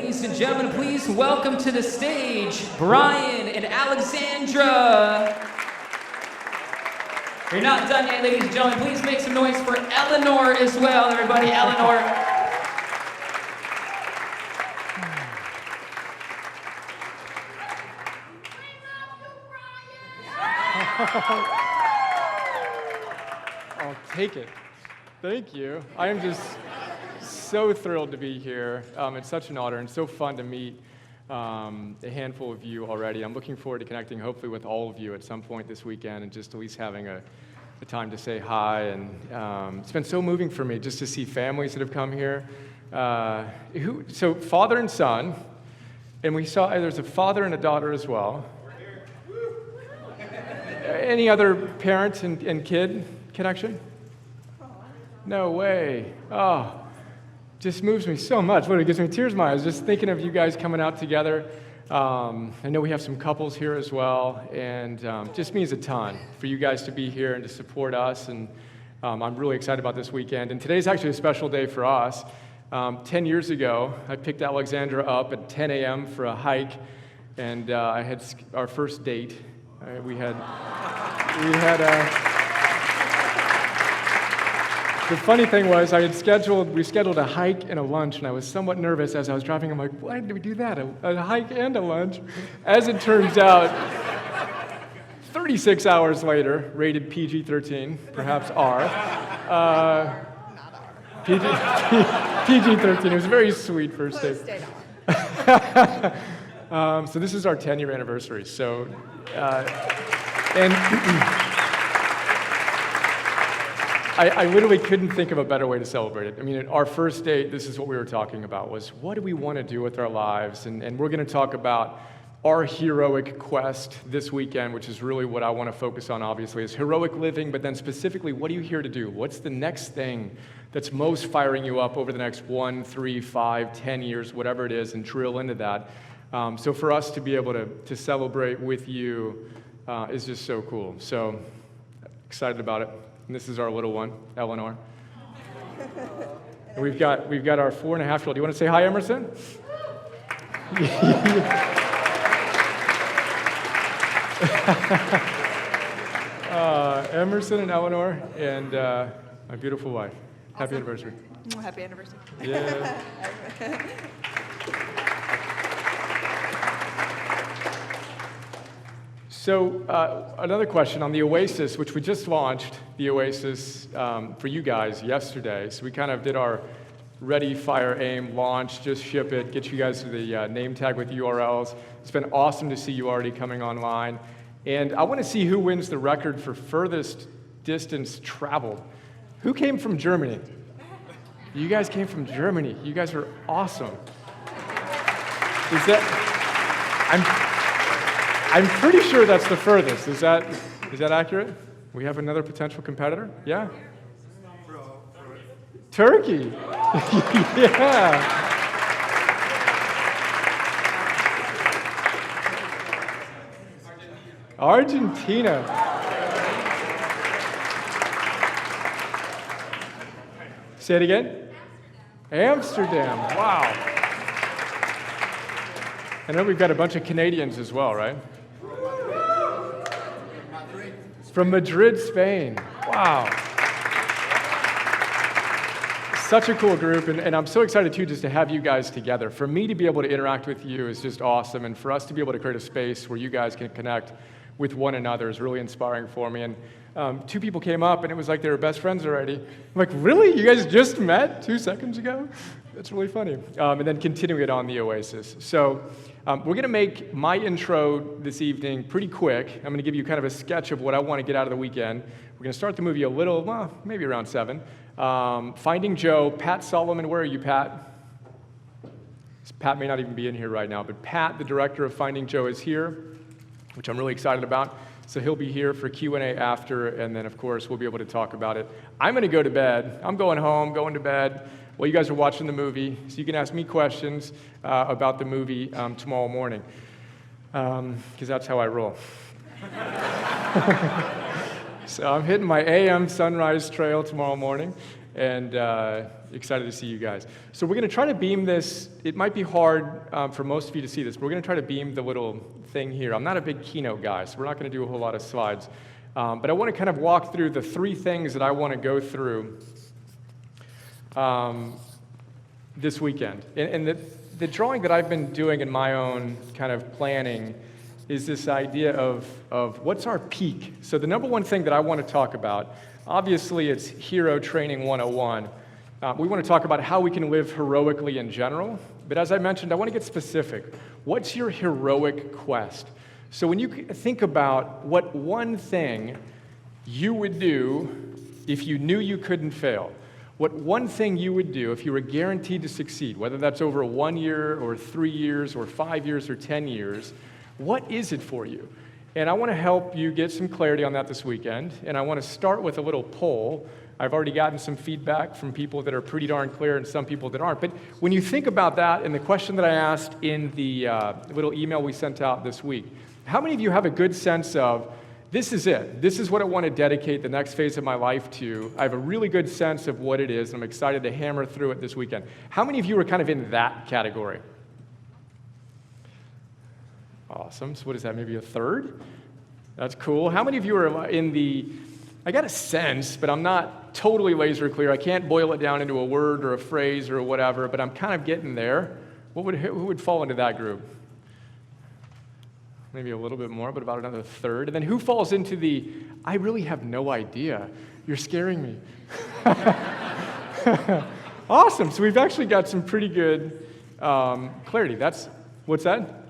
Ladies and gentlemen, please welcome to the stage, Brian and Alexandra. You're not done yet, ladies and gentlemen. Please make some noise for Eleanor as well, everybody. Eleanor. I'll take it. Thank you. I am just so thrilled to be here. It's such an honor and so fun to meet a handful of you already. I'm looking forward to connecting hopefully with all of you at some point this weekend and just at least having a time to say hi. And it's been so moving for me just to see families that have come here. So father and son, and we saw there's a father and a daughter as well. Any other parent and kid connection? No way. Oh, just moves me so much. Literally gives me tears in my eyes just thinking of you guys coming out together. I know we have some couples here as well, and just means a ton for you guys to be here and to support us. And I'm really excited about this weekend. And today's actually a special day for us. 10 years ago, I picked Alexandra up at 10 a.m. for a hike, and I had our first date. The funny thing was, we scheduled a hike and a lunch, and I was somewhat nervous as I was driving. I'm like, why did we do that? A hike and a lunch? As it turns out, 36 hours later, rated PG-13, perhaps R. PG-13. It was a very sweet first date. So this is our 10-year anniversary. So, I literally couldn't think of a better way to celebrate it. I mean, at our first date, this is what we were talking about, was what do we want to do with our lives? And we're going to talk about our heroic quest this weekend, which is really what I want to focus on, obviously, is heroic living, but then specifically, what are you here to do? What's the next thing that's most firing you up over the next 1, 3, 5, 10 years, whatever it is, and drill into that. So for us to be able to celebrate with you is just so cool. So excited about it. And this is our little one, Eleanor. And we've got our 4.5-year-old. Do you want to say hi, Emerson? Emerson and Eleanor and my beautiful wife. Happy anniversary. Happy anniversary. Yeah. So another question on the Oasis, which we just launched, the Oasis for you guys yesterday. So we kind of did our ready, fire, aim, launch, just ship it, get you guys to the name tag with URLs. It's been awesome to see you already coming online. And I want to see who wins the record for furthest distance traveled. Who came from Germany? You guys came from Germany. You guys are awesome. Is that... I'm pretty sure that's the furthest. Is that accurate? We have another potential competitor? Yeah? Turkey. Yeah. Argentina. Say it again? Amsterdam. Wow. I know we've got a bunch of Canadians as well, right? From Madrid, Spain. Wow. Such a cool group, and I'm so excited, too, just to have you guys together. For me to be able to interact with you is just awesome, and for us to be able to create a space where you guys can connect with one another is really inspiring for me. And 2 people came up, and it was like they were best friends already. I'm like, really? You guys just met 2 seconds ago? That's really funny. And then continuing it on the Oasis. So we're going to make my intro this evening pretty quick. I'm going to give you kind of a sketch of what I want to get out of the weekend. We're going to start the movie a little, well, maybe around 7. Finding Joe, Pat Solomon. Where are you, Pat? Pat may not even be in here right now, but Pat, the director of Finding Joe, is here, which I'm really excited about. So he'll be here for Q&A after, and then, of course, we'll be able to talk about it. I'm going to go to bed. I'm going home, going to bed. Well, you guys are watching the movie, so you can ask me questions about the movie tomorrow morning, because that's how I roll. So I'm hitting my AM sunrise trail tomorrow morning, and excited to see you guys. So we're going to try to beam this. It might be hard for most of you to see this, but we're going to try to beam the little thing here. I'm not a big keynote guy, so we're not going to do a whole lot of slides. But I want to kind of walk through the three things that I want to go through this weekend. And the drawing that I've been doing in my own kind of planning is this idea of what's our peak. So the number one thing that I want to talk about, obviously it's Hero Training 101. We want to talk about how we can live heroically in general. But as I mentioned, I want to get specific. What's your heroic quest? So when you think about what one thing you would do if you knew you couldn't fail, what one thing you would do if you were guaranteed to succeed, whether that's over 1 year or 3 years or 5 years or 10 years, what is it for you? And I want to help you get some clarity on that this weekend. And I want to start with a little poll. I've already gotten some feedback from people that are pretty darn clear and some people that aren't. But when you think about that and the question that I asked in the little email we sent out this week, how many of you have a good sense of, this is it. This is what I want to dedicate the next phase of my life to. I have a really good sense of what it is, and I'm excited to hammer through it this weekend. How many of you are kind of in that category? Awesome. So what is that, maybe a third? That's cool. How many of you are in the, I got a sense, but I'm not totally laser clear. I can't boil it down into a word or a phrase or whatever, but I'm kind of getting there. Who would fall into that group? Maybe a little bit more, but about another third. And then who falls into the, I really have no idea. You're scaring me. Awesome. So we've actually got some pretty good clarity. What's that?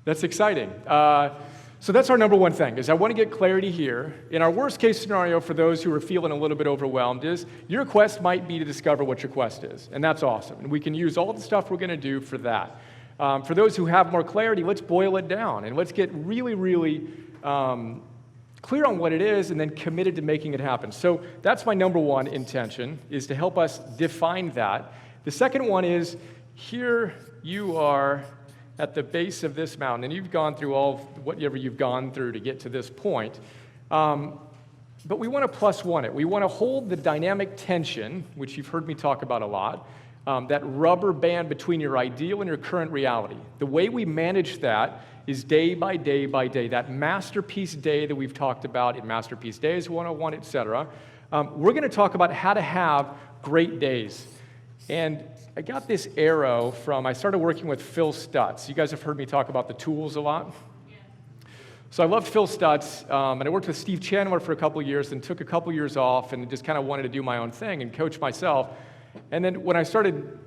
That's exciting. So that's our number one thing, is I want to get clarity here. In our worst case scenario, for those who are feeling a little bit overwhelmed, is your quest might be to discover what your quest is. And that's awesome. And we can use all the stuff we're going to do for that. For those who have more clarity, let's boil it down and let's get really, really clear on what it is and then committed to making it happen. So that's my number one intention, is to help us define that. The second one is, here you are at the base of this mountain, and you've gone through all whatever you've gone through to get to this point. But we want to plus one it. We want to hold the dynamic tension, which you've heard me talk about a lot, that rubber band between your ideal and your current reality. The way we manage that is day by day by day. That masterpiece day that we've talked about in Masterpiece Days 101, et cetera. We're going to talk about how to have great days. And I got this arrow I started working with Phil Stutz. You guys have heard me talk about the tools a lot. So I loved Phil Stutz, and I worked with Steve Chandler for a couple of years, and took a couple of years off, and just kind of wanted to do my own thing and coach myself. And then when I started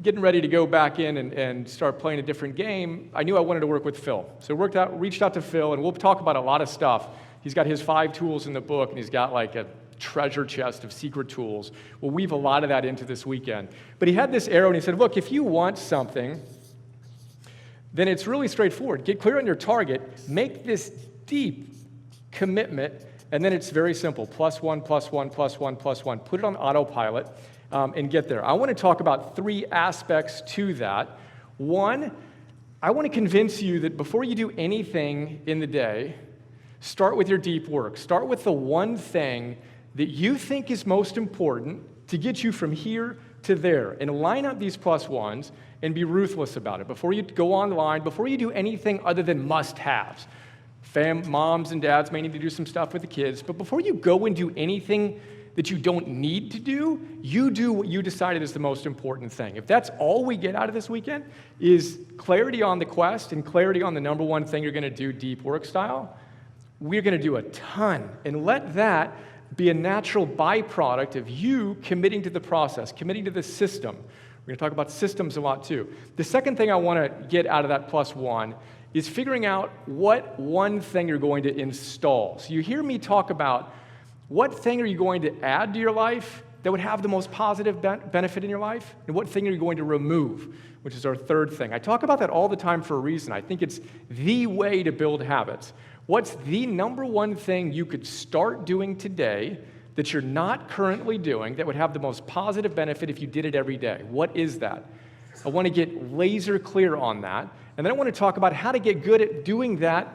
getting ready to go back in and start playing a different game, I knew I wanted to work with Phil. So reached out to Phil, and we'll talk about a lot of stuff. He's got his 5 tools in the book, and he's got like a treasure chest of secret tools. We'll weave a lot of that into this weekend. But he had this arrow, and he said, look, if you want something, then it's really straightforward. Get clear on your target, make this deep commitment, and then it's very simple. Plus one, plus one, plus one, plus one. Put it on autopilot and get there. I want to talk about 3 aspects to that. One, I want to convince you that before you do anything in the day, start with your deep work. Start with the one thing that you think is most important to get you from here to there, and line up these plus ones and be ruthless about it. Before you go online, before you do anything other than must-haves, moms and dads may need to do some stuff with the kids, but before you go and do anything that you don't need to do, you do what you decided is the most important thing. If that's all we get out of this weekend is clarity on the quest and clarity on the number one thing you're going to do deep work style, we're going to do a ton, and let that be a natural byproduct of you committing to the process, committing to the system. We're going to talk about systems a lot too. The second thing I want to get out of that plus one is figuring out what one thing you're going to install. So you hear me talk about what thing are you going to add to your life that would have the most positive benefit in your life, and what thing are you going to remove, which is our third thing. I talk about that all the time for a reason. I think it's the way to build habits. What's the number one thing you could start doing today that you're not currently doing that would have the most positive benefit if you did it every day? What is that? I want to get laser clear on that. And then I want to talk about how to get good at doing that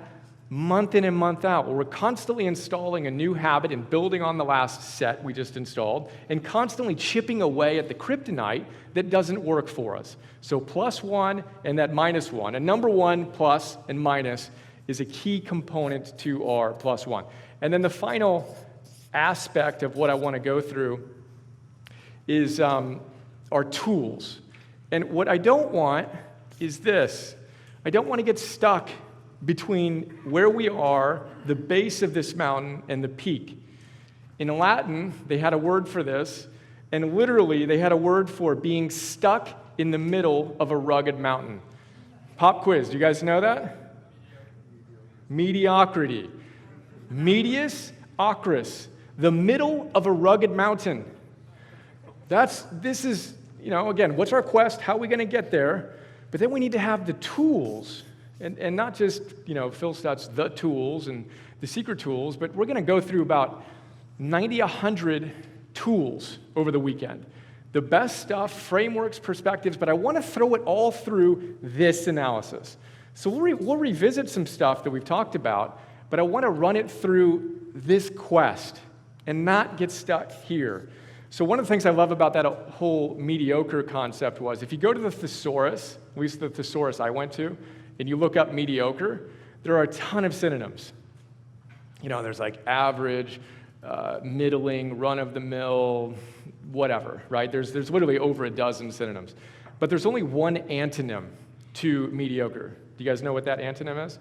month in and month out, where we're constantly installing a new habit and building on the last set we just installed, and constantly chipping away at the kryptonite that doesn't work for us. So +1 and that -1. And number one, plus and minus, is a key component to our +1. And then the final aspect of what I want to go through is our tools. And what I don't want is this. I don't want to get stuck between where we are, the base of this mountain, and the peak. In Latin, they had a word for this, and literally, they had a word for being stuck in the middle of a rugged mountain. Pop quiz, do you guys know that? Mediocrity. Medius acris, the middle of a rugged mountain. This is, again, what's our quest? How are we going to get there? But then we need to have the tools, and not just, Phil Stutt's the tools and the secret tools, but we're going to go through about 90, 100 tools over the weekend. The best stuff, frameworks, perspectives, but I want to throw it all through this analysis. So we'll revisit some stuff that we've talked about, but I want to run it through this quest and not get stuck here. So one of the things I love about that whole mediocre concept was, if you go to the thesaurus, at least the thesaurus I went to, and you look up mediocre, there are a ton of synonyms. There's like average, middling, run-of-the-mill, whatever, right? There's literally over a dozen synonyms. But there's only one antonym to mediocre. Do you guys know what that antonym is?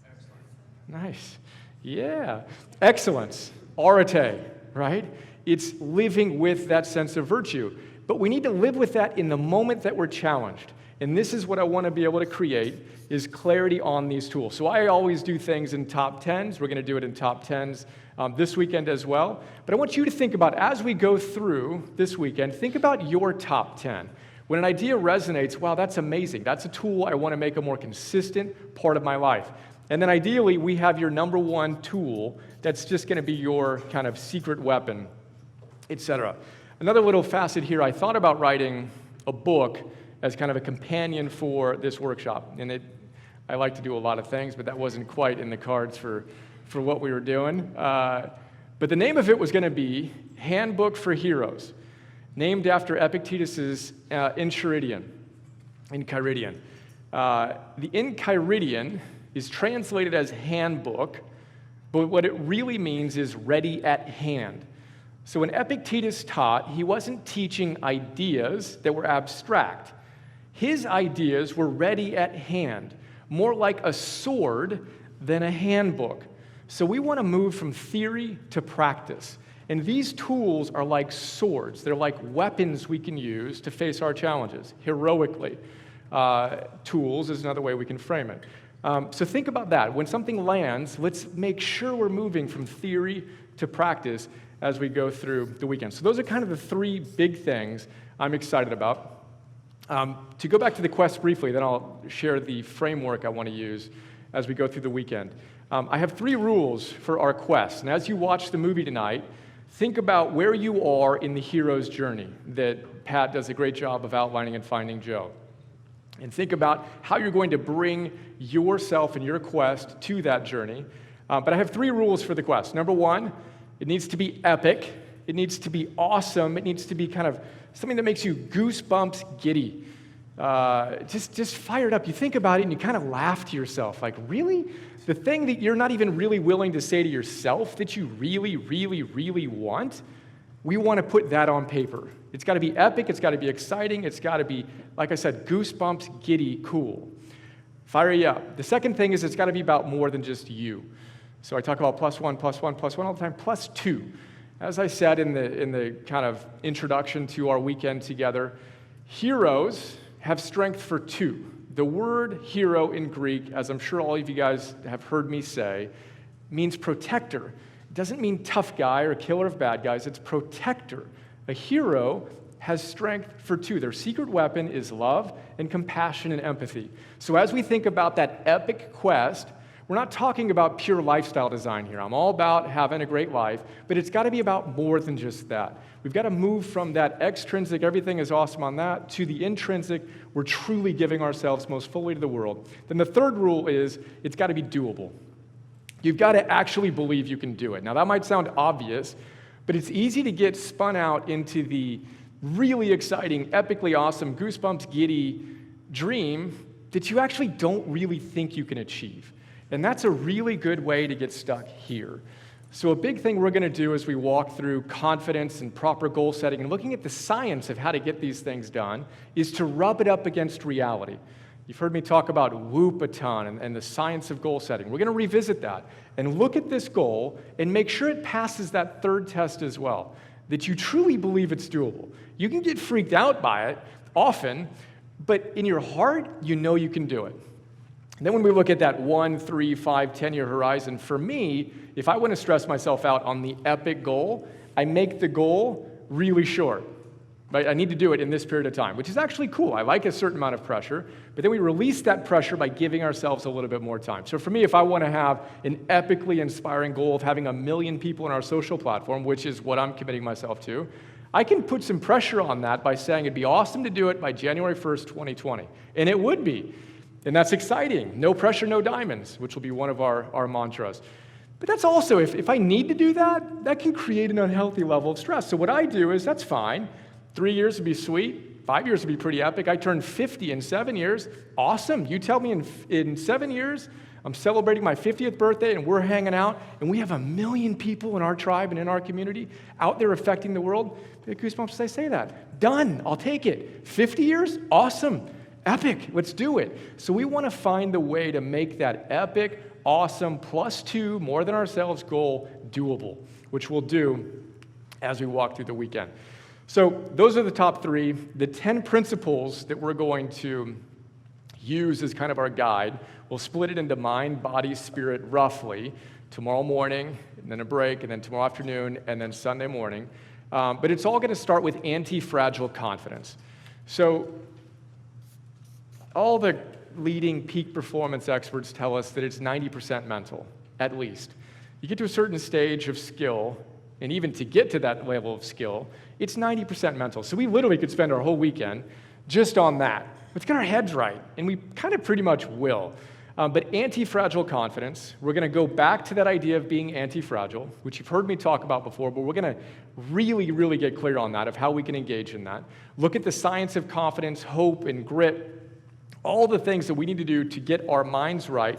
Excellent. Nice. Yeah. Excellence. Arete, right? It's living with that sense of virtue. But we need to live with that in the moment that we're challenged. And this is what I want to be able to create, is clarity on these tools. So I always do things in top 10s. We're going to do it in top 10s this weekend as well. But I want you to think about, as we go through this weekend, think about your top 10. When an idea resonates, wow, that's amazing. That's a tool I want to make a more consistent part of my life. And then ideally, we have your number one tool that's just going to be your kind of secret weapon, etc. Another little facet here, I thought about writing a book as kind of a companion for this workshop. And I like to do a lot of things, but that wasn't quite in the cards for what we were doing. But the name of it was going to be Handbook for Heroes, named after Epictetus's Enchiridion. The Enchiridion is translated as handbook, but what it really means is ready at hand. So when Epictetus taught, he wasn't teaching ideas that were abstract. His ideas were ready at hand, more like a sword than a handbook. So we want to move from theory to practice. And these tools are like swords. They're like weapons we can use to face our challenges heroically. Tools is another way we can frame it. So think about that. When something lands, let's make sure we're moving from theory to practice as we go through the weekend. So those are kind of the three big things I'm excited about. To go back to the quest briefly, then I'll share the framework I want to use as we go through the weekend. I have 3 rules for our quest. And as you watch the movie tonight, think about where you are in the hero's journey that Pat does a great job of outlining in Finding Joe. And think about how you're going to bring yourself and your quest to that journey. But I have 3 rules for the quest. Number 1, it needs to be epic. It needs to be awesome. It needs to be kind of something that makes you goosebumps giddy. Just fired up. You think about it and you kind of laugh to yourself. Like, really? The thing that you're not even really willing to say to yourself that you really, really, really want, we want to put that on paper. It's got to be epic. It's got to be exciting. It's got to be, like I said, goosebumps, giddy, cool. Fire you up. The second thing is it's got to be about more than just you. So I talk about +1, +1, +1 all the time, +2. As I said in the kind of introduction to our weekend together, heroes have strength for 2. The word hero in Greek, as I'm sure all of you guys have heard me say, means protector. It doesn't mean tough guy or killer of bad guys. It's protector. A hero has strength for 2. Their secret weapon is love and compassion and empathy. So as we think about that epic quest, we're not talking about pure lifestyle design here. I'm all about having a great life, but it's got to be about more than just that. We've got to move from that extrinsic, everything is awesome on that, to the intrinsic, we're truly giving ourselves most fully to the world. Then the third rule is it's got to be doable. You've got to actually believe you can do it. Now, that might sound obvious, but it's easy to get spun out into the really exciting, epically awesome, goosebumps giddy dream that you actually don't really think you can achieve. And that's a really good way to get stuck here. So a big thing we're going to do as we walk through confidence and proper goal setting and looking at the science of how to get these things done is to rub it up against reality. You've heard me talk about WHOOP a ton and the science of goal setting. We're going to revisit that and look at this goal and make sure it passes that third test as well, that you truly believe it's doable. You can get freaked out by it often, but in your heart, you know you can do it. And then when we look at that 1, 3, 5, 10-year horizon, for me, if I want to stress myself out on the epic goal, I make the goal really short. Right? I need to do it in this period of time, which is actually cool. I like a certain amount of pressure, but then we release that pressure by giving ourselves a little bit more time. So for me, if I want to have an epically inspiring goal of having 1 million people on our social platform, which is what I'm committing myself to, I can put some pressure on that by saying it'd be awesome to do it by January 1st, 2020. And it would be. And that's exciting. No pressure, no diamonds, which will be one of our mantras. But that's also, if I need to do that, that can create an unhealthy level of stress. So what I do is, that's fine. 3 years would be sweet. 5 years would be pretty epic. I turned 50 in 7 years. Awesome. You tell me in 7 years, I'm celebrating my 50th birthday and we're hanging out and we have 1 million people in our tribe and in our community out there affecting the world. I get goosebumps as I say that. Done. I'll take it. 50 years? Awesome. Epic. Let's do it. So we want to find the way to make that epic, awesome, +2, more than ourselves goal doable, which we'll do as we walk through the weekend. So those are the top 3, the 10 principles that we're going to use as kind of our guide. We'll split it into mind, body, spirit, roughly, tomorrow morning, and then a break, and then tomorrow afternoon, and then Sunday morning. But it's all going to start with anti-fragile confidence. So all the leading peak performance experts tell us that it's 90% mental, at least. You get to a certain stage of skill, and even to get to that level of skill, it's 90% mental. So we literally could spend our whole weekend just on that. Let's get our heads right, and we kind of pretty much will. But anti-fragile confidence, we're going to go back to that idea of being anti-fragile, which you've heard me talk about before, but we're going to really, really get clear on that, of how we can engage in that. Look at the science of confidence, hope, and grit, all the things that we need to do to get our minds right.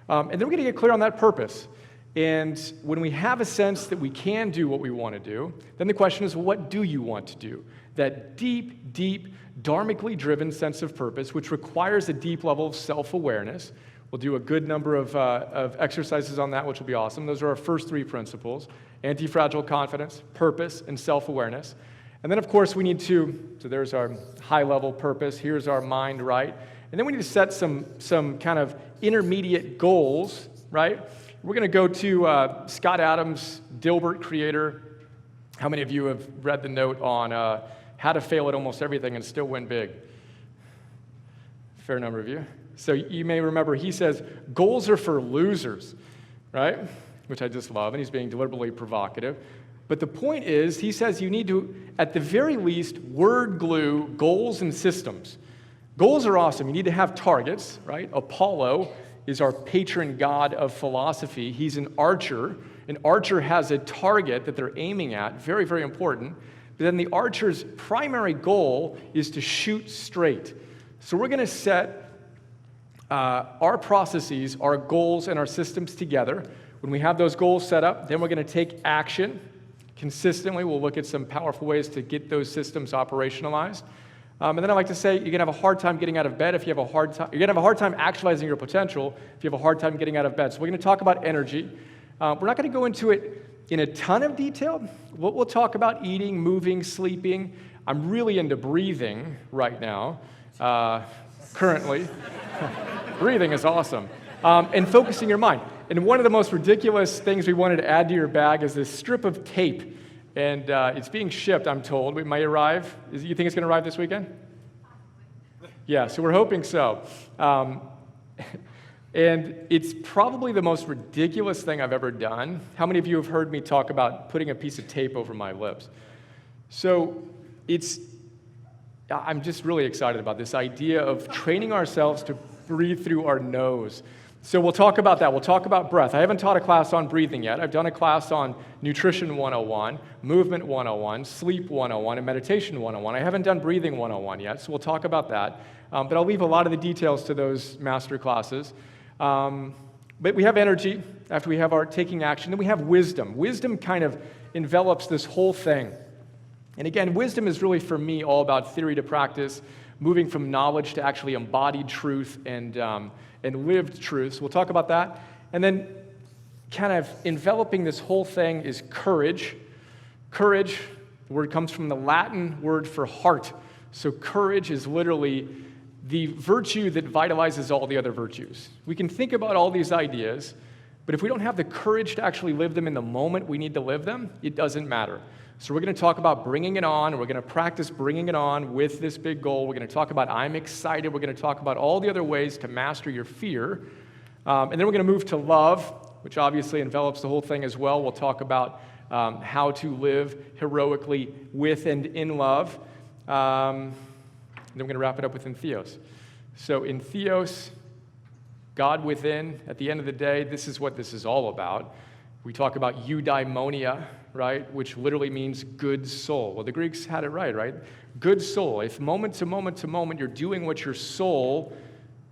And then we're going to get clear on that purpose. And when we have a sense that we can do what we want to do, then the question is, what do you want to do? That deep, deep, dharmically driven sense of purpose, which requires a deep level of self-awareness. We'll do a good number of exercises on that, which will be awesome. Those are our first 3 principles: anti-fragile confidence, purpose, and self-awareness. And then, of course, we need to, so there's our high-level purpose, here's our mind, right? And then we need to set some kind of intermediate goals, right? We're going to go to Scott Adams, Dilbert creator. How many of you have read the note on how to fail at almost everything and still win big? Fair number of you. So you may remember he says, goals are for losers, right? Which I just love, and he's being deliberately provocative. But the point is, he says you need to, at the very least, word glue goals and systems. Goals are awesome. You need to have targets, right? Apollo is our patron god of philosophy. He's an archer. An archer has a target that they're aiming at, very, very important. But then the archer's primary goal is to shoot straight. So we're going to set our processes, our goals, and our systems together. When we have those goals set up, then we're going to take action consistently. We'll look at some powerful ways to get those systems operationalized. And then I like to say you're going to have a hard time getting out of bed if you have a hard time. You're going to have a hard time actualizing your potential if you have a hard time getting out of bed. So we're going to talk about energy. We're not going to go into it in a ton of detail. We'll talk about eating, moving, sleeping. I'm really into breathing right now, currently. Breathing is awesome. And focusing your mind. And one of the most ridiculous things we wanted to add to your bag is this strip of tape. And it's being shipped, I'm told. It might arrive. You think it's going to arrive this weekend? Yeah, so we're hoping so. And it's probably the most ridiculous thing I've ever done. How many of you have heard me talk about putting a piece of tape over my lips? So I'm just really excited about this idea of training ourselves to breathe through our nose. So we'll talk about that. We'll talk about breath. I haven't taught a class on breathing yet. I've done a class on nutrition 101, movement 101, sleep 101, and meditation 101. I haven't done breathing 101 yet, so we'll talk about that. But I'll leave a lot of the details to those master classes. But we have energy after we have our taking action. Then we have wisdom. Wisdom kind of envelops this whole thing. And again, wisdom is really, for me, all about theory to practice, moving from knowledge to actually embodied truth and lived truth. So we'll talk about that. And then kind of enveloping this whole thing is courage. Courage, the word comes from the Latin word for heart. So courage is literally the virtue that vitalizes all the other virtues. We can think about all these ideas, but if we don't have the courage to actually live them in the moment we need to live them, it doesn't matter. So we're going to talk about bringing it on, and we're going to practice bringing it on with this big goal. We're going to talk about I'm excited. We're going to talk about all the other ways to master your fear. And then we're going to move to love, which obviously envelops the whole thing as well. We'll talk about how to live heroically with and in love. And then we're going to wrap it up with Entheos. So Entheos, God within, at the end of the day, this is what this is all about. We talk about Eudaimonia, right, which literally means good soul. Well, the Greeks had it right? Good soul. If moment to moment to moment you're doing what your soul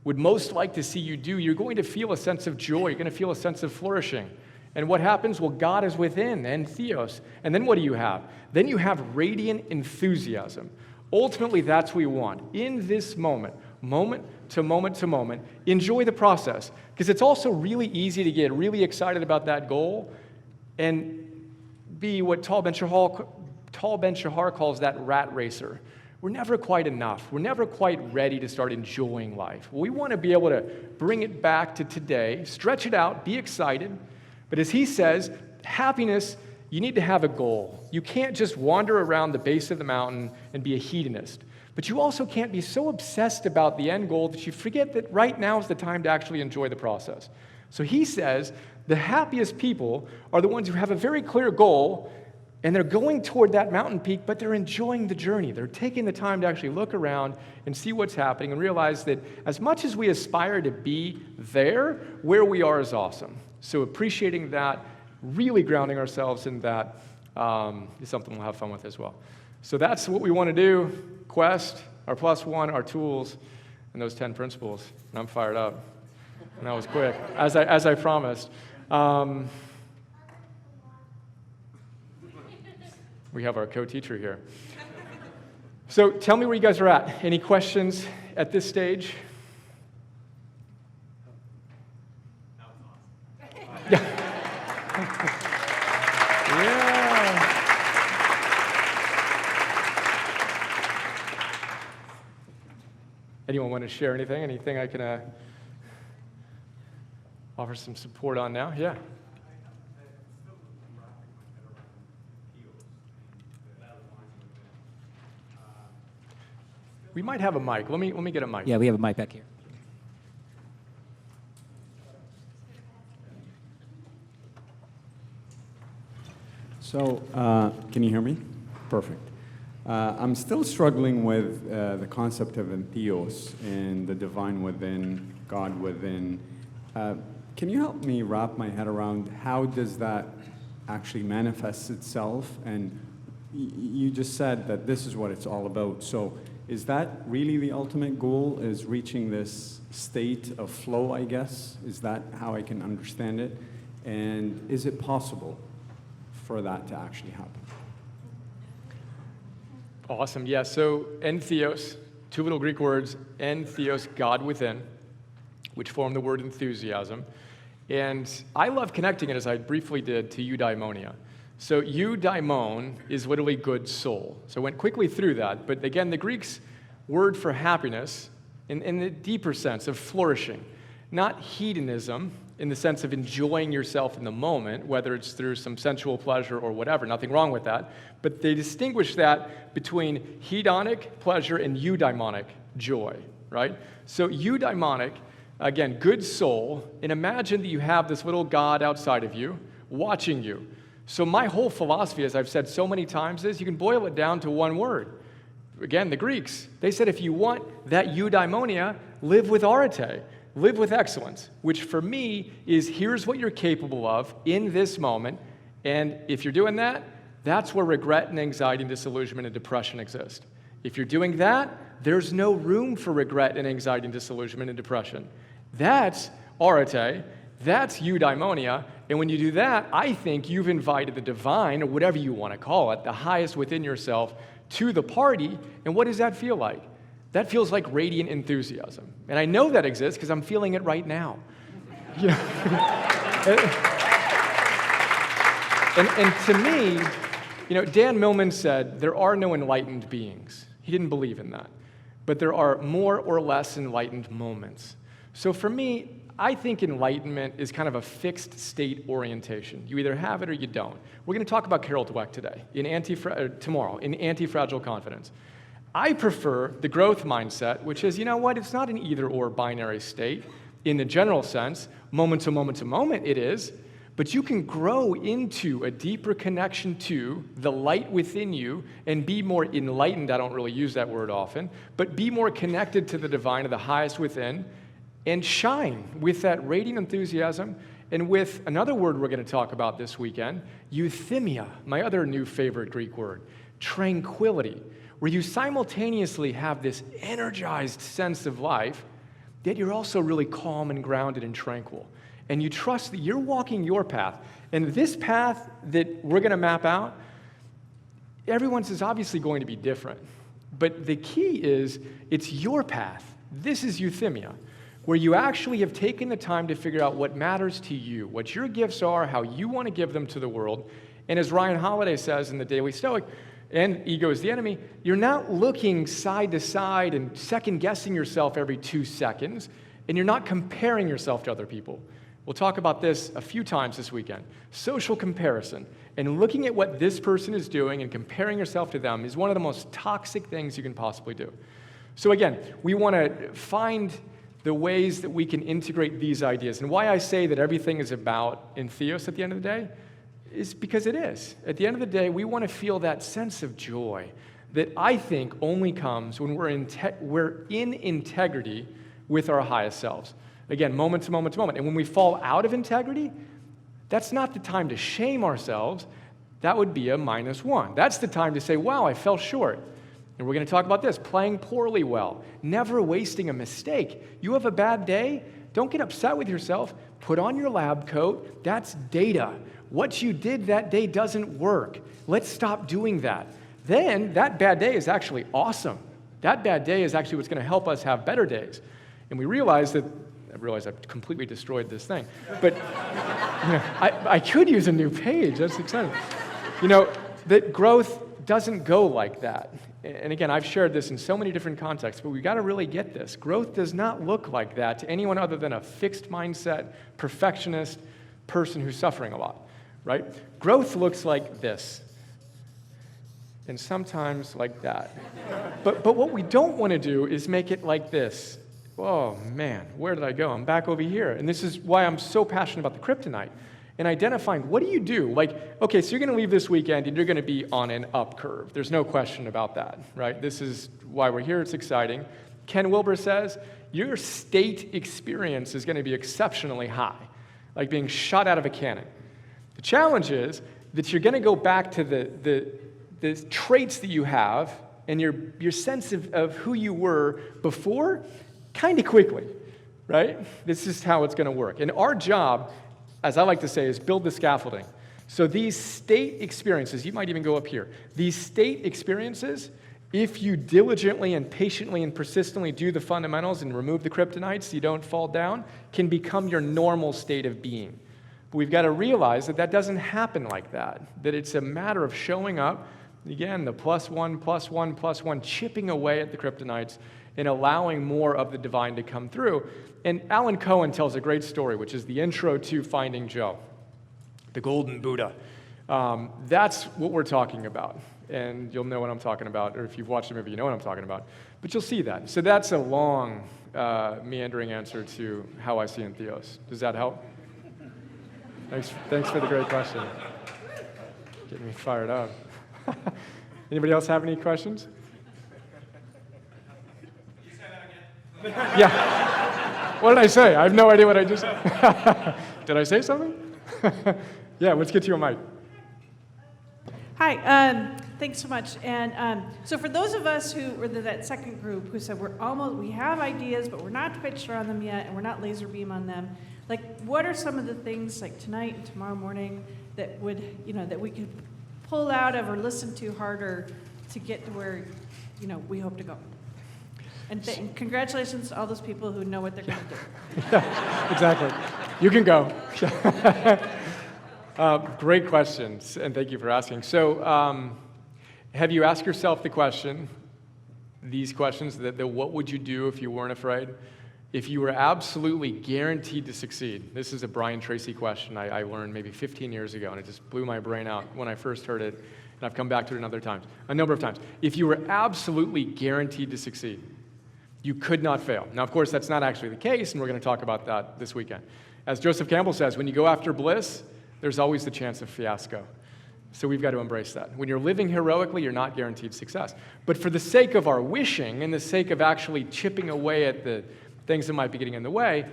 would most like to see you do, you're going to feel a sense of joy. You're going to feel a sense of flourishing. And what happens? Well, God is within, and Theos. And then what do you have? Then you have radiant enthusiasm. Ultimately, that's what we want. In this moment, moment to moment to moment, enjoy the process. Because it's also really easy to get really excited about that goal and be what Tal Ben-Shahar calls that rat racer. We're never quite enough. We're never quite ready to start enjoying life. We want to be able to bring it back to today, stretch it out, be excited. But as he says, happiness, you need to have a goal. You can't just wander around the base of the mountain and be a hedonist. But you also can't be so obsessed about the end goal that you forget that right now is the time to actually enjoy the process. So he says the happiest people are the ones who have a very clear goal, and they're going toward that mountain peak, but they're enjoying the journey. They're taking the time to actually look around and see what's happening and realize that as much as we aspire to be there, where we are is awesome. So appreciating that, really grounding ourselves in that is something we'll have fun with as well. So that's what we want to do. Quest, our +1, our tools, and those 10 principles. And I'm fired up. And that was quick, as I promised. We have our co-teacher here. So tell me where you guys are at. Any questions at this stage? Yeah. Yeah. Anyone want to share anything? Anything I can offer some support on now? Yeah. We might have a mic. Let me get a mic. Yeah, we have a mic back here. So, can you hear me? Perfect. I'm still struggling with the concept of entheos and the divine within, God within. Can you help me wrap my head around how does that actually manifest itself? And you just said that this is what it's all about. So is that really the ultimate goal, is reaching this state of flow, I guess? Is that how I can understand it? And is it possible for that to actually happen? Awesome. Yeah, so entheos, two little Greek words, entheos, God within, which form the word enthusiasm. And I love connecting it, as I briefly did, to eudaimonia. So eudaimon is literally good soul. So I went quickly through that. But again, the Greek's word for happiness, in the deeper sense of flourishing, not hedonism, in the sense of enjoying yourself in the moment, whether it's through some sensual pleasure or whatever, nothing wrong with that. But they distinguish that between hedonic pleasure and eudaimonic joy, right? So eudaimonic, again, good soul, and imagine that you have this little God outside of you watching you. So my whole philosophy, as I've said so many times, is you can boil it down to one word. Again, the Greeks, they said if you want that eudaimonia, live with arete. live with excellence, which for me is here's what you're capable of in this moment, and if you're doing that, that's where regret and anxiety and disillusionment and depression exist. If you're doing that, there's no room for regret and anxiety and disillusionment and depression. That's arete, that's eudaimonia, and when you do that, I think you've invited the divine, or whatever you want to call it, the highest within yourself, to the party, and what does that feel like? That feels like radiant enthusiasm. And I know that exists because I'm feeling it right now. You know? and to me, you know, Dan Millman said, there are no enlightened beings. He didn't believe in that. But there are more or less enlightened moments. So for me, I think enlightenment is kind of a fixed state orientation. You either have it or you don't. We're going to talk about Carol Dweck today, tomorrow, in Anti-Fragile Confidence. I prefer the growth mindset, which is, you know what, it's not an either-or binary state. In the general sense, moment to moment to moment it is, but you can grow into a deeper connection to the light within you and be more enlightened. I don't really use that word often, but be more connected to the divine, of the highest within, and shine with that radiant enthusiasm and with another word we're going to talk about this weekend, euthymia, my other new favorite Greek word, tranquility, where you simultaneously have this energized sense of life, yet you're also really calm and grounded and tranquil. And you trust that you're walking your path. And this path that we're going to map out, everyone's is obviously going to be different. But the key is, it's your path. This is euthymia, where you actually have taken the time to figure out what matters to you, what your gifts are, how you want to give them to the world. And as Ryan Holiday says in The Daily Stoic, and ego is the enemy, you're not looking side to side and second-guessing yourself every 2 seconds, and you're not comparing yourself to other people. We'll talk about this a few times this weekend. Social comparison and looking at what this person is doing and comparing yourself to them is one of the most toxic things you can possibly do. So again, we want to find the ways that we can integrate these ideas. And why I say that everything is about entheos at the end of the day is because it is. At the end of the day, we want to feel that sense of joy that I think only comes when we're in integrity with our highest selves. Again, moment to moment to moment. And when we fall out of integrity, that's not the time to shame ourselves. That would be a -1. That's the time to say, wow, I fell short. And we're going to talk about this, playing poorly well, never wasting a mistake. You have a bad day, don't get upset with yourself. Put on your lab coat. That's data. What you did that day doesn't work. Let's stop doing that. Then that bad day is actually awesome. That bad day is actually what's going to help us have better days. And we realize that I've completely destroyed this thing. But you know, I could use a new page. That's exciting. You know, that growth doesn't go like that. And again, I've shared this in so many different contexts, but we've got to really get this. Growth does not look like that to anyone other than a fixed mindset, perfectionist person who's suffering a lot, right? Growth looks like this, and sometimes like that. But what we don't want to do is make it like this. Oh, man, where did I go? I'm back over here. And this is why I'm so passionate about the kryptonite and identifying, what do you do? Like, okay, so you're going to leave this weekend and you're going to be on an up curve. There's no question about that, right? This is why we're here. It's exciting. Ken Wilber says, your state experience is going to be exceptionally high, like being shot out of a cannon. The challenge is that you're going to go back to the traits that you have and your sense of who you were before kind of quickly, right? This is how it's going to work. And our job, as I like to say, is build the scaffolding. So these state experiences, you might even go up here, these state experiences, if you diligently and patiently and persistently do the fundamentals and remove the kryptonite so you don't fall down, can become your normal state of being. But we've got to realize that that doesn't happen like that it's a matter of showing up, again, the +1, +1, +1, chipping away at the kryptonites and allowing more of the divine to come through. And Alan Cohen tells a great story, which is the intro to Finding Joe, the Golden Buddha. That's what we're talking about. And you'll know what I'm talking about, or if you've watched the movie, you know what I'm talking about. But you'll see that. So that's a long, meandering answer to how I see entheos. Does that help? Thanks for the great question. Getting me fired up. Anybody else have any questions? Yeah. What did I say? I have no idea what I just said. Did I say something? Yeah, let's get to your mic. Hi, thanks so much. And so for those of us who were that second group who said we have ideas, but we're not quite sure on them yet, and we're not laser beam on them, like what are some of the things like tonight and tomorrow morning that would, that we could pull out of or listen to harder to get to where, we hope to go? And congratulations to all those people who know what they're going to do. Yeah, exactly. You can go. Great questions, and thank you for asking. So, have you asked yourself these questions, that what would you do if you weren't afraid? If you were absolutely guaranteed to succeed? This is a Brian Tracy question I learned maybe 15 years ago, and it just blew my brain out when I first heard it, and I've come back to it a number of times. If you were absolutely guaranteed to succeed, you could not fail. Now, of course, that's not actually the case, and we're going to talk about that this weekend. As Joseph Campbell says, when you go after bliss, there's always the chance of fiasco. So we've got to embrace that. When you're living heroically, you're not guaranteed success. But for the sake of our wishing and the sake of actually chipping away at the things that might be getting in the way,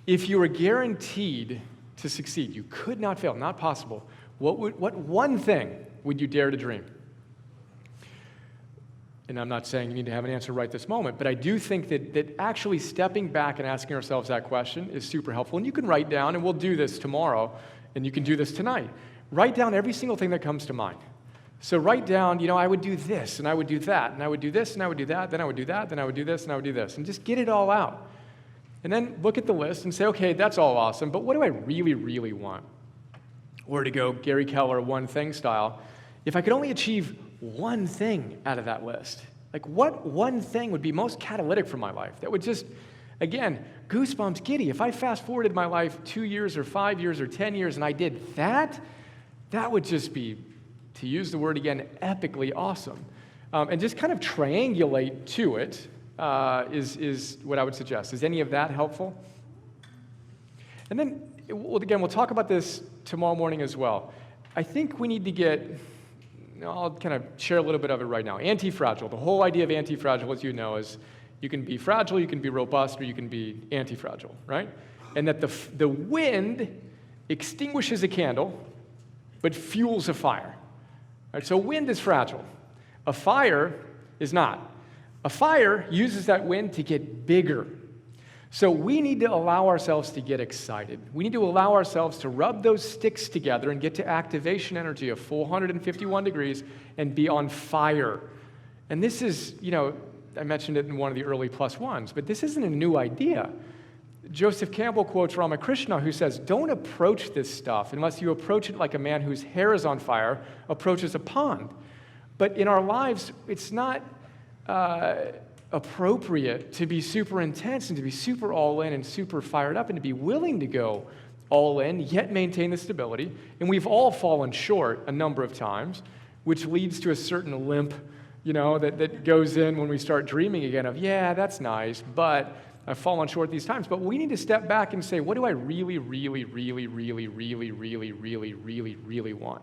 if you were guaranteed to succeed, you could not fail, not possible, what one thing would you dare to dream? And I'm not saying you need to have an answer right this moment, but I do think that actually stepping back and asking ourselves that question is super helpful. And you can write down, and we'll do this tomorrow, and you can do this tonight. Write down every single thing that comes to mind. So write down, I would do this, and I would do that, and I would do this, and I would do that, then I would do that, then I would do this, and I would do this. And just get it all out. And then look at the list and say, okay, that's all awesome, but what do I really, really want? Or to go Gary Keller, one thing style, if I could only achieve one thing out of that list, like what one thing would be most catalytic for my life that would just, again, goosebumps giddy. If I fast forwarded my life 2 years or 5 years or 10 years and I did that, that would just be, to use the word again, epically awesome. And just kind of triangulate to it is what I would suggest. Is any of that helpful? And then, we'll talk about this tomorrow morning as well. I think we need to get, I'll kind of share a little bit of it right now. Anti-fragile. The whole idea of anti-fragile, as you know, is you can be fragile, you can be robust, or you can be anti-fragile, right? And that the wind extinguishes a candle, but fuels a fire. Right? So wind is fragile. A fire is not. A fire uses that wind to get bigger. So we need to allow ourselves to get excited. We need to allow ourselves to rub those sticks together and get to activation energy of 451 degrees and be on fire. And this is, I mentioned it in one of the early plus ones, but this isn't a new idea. Joseph Campbell quotes Ramakrishna, who says, don't approach this stuff unless you approach it like a man whose hair is on fire approaches a pond. But in our lives, it's not appropriate to be super intense and to be super all in and super fired up and to be willing to go all in, yet maintain the stability. And we've all fallen short a number of times, which leads to a certain limp, that goes in when we start dreaming again of, yeah, that's nice, but I've fallen short these times. But we need to step back and say, what do I really, really, really, really, really, really, really, really, really want?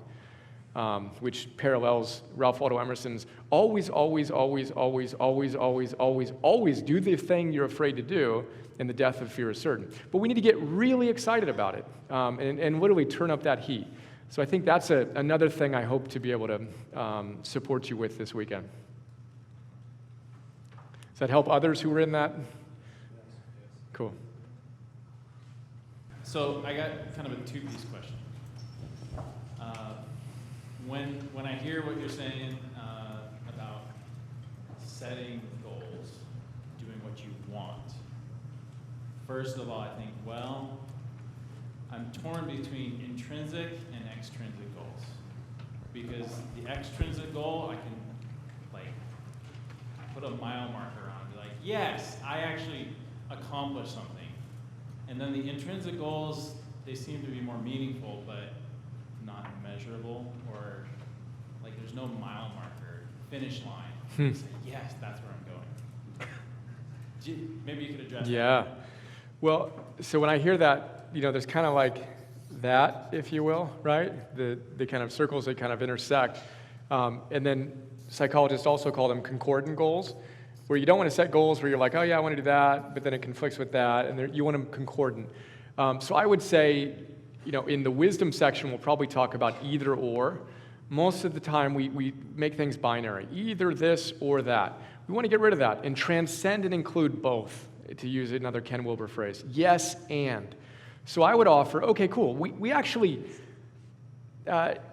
Which parallels Ralph Waldo Emerson's always, always, always, always, always, always, always, always do the thing you're afraid to do, and the death of fear is certain. But we need to get really excited about it and literally turn up that heat. So I think that's another thing I hope to be able to support you with this weekend. Does that help others who were in that? Cool. So I got kind of a two-piece question. When I hear what you're saying about setting goals, doing what you want, first of all, I think, I'm torn between intrinsic and extrinsic goals. Because the extrinsic goal, I can put a mile marker on and be like, yes, I actually accomplished something. And then the intrinsic goals, they seem to be more meaningful, but not measurable, or there's no mile marker, finish line. Say, yes, that's where I'm going. Maybe you could address that. Yeah. Well, so when I hear that, there's kind of like that, if you will, right? The kind of circles that kind of intersect. And then psychologists also call them concordant goals. where you don't want to set goals where you're like, oh yeah, I want to do that, but then it conflicts with that, and you want them concordant. So I would say, in the wisdom section, we'll probably talk about either or. Most of the time, we make things binary, either this or that. We want to get rid of that and transcend and include both, to use another Ken Wilber phrase. Yes, and. So I would offer, okay, cool. We actually,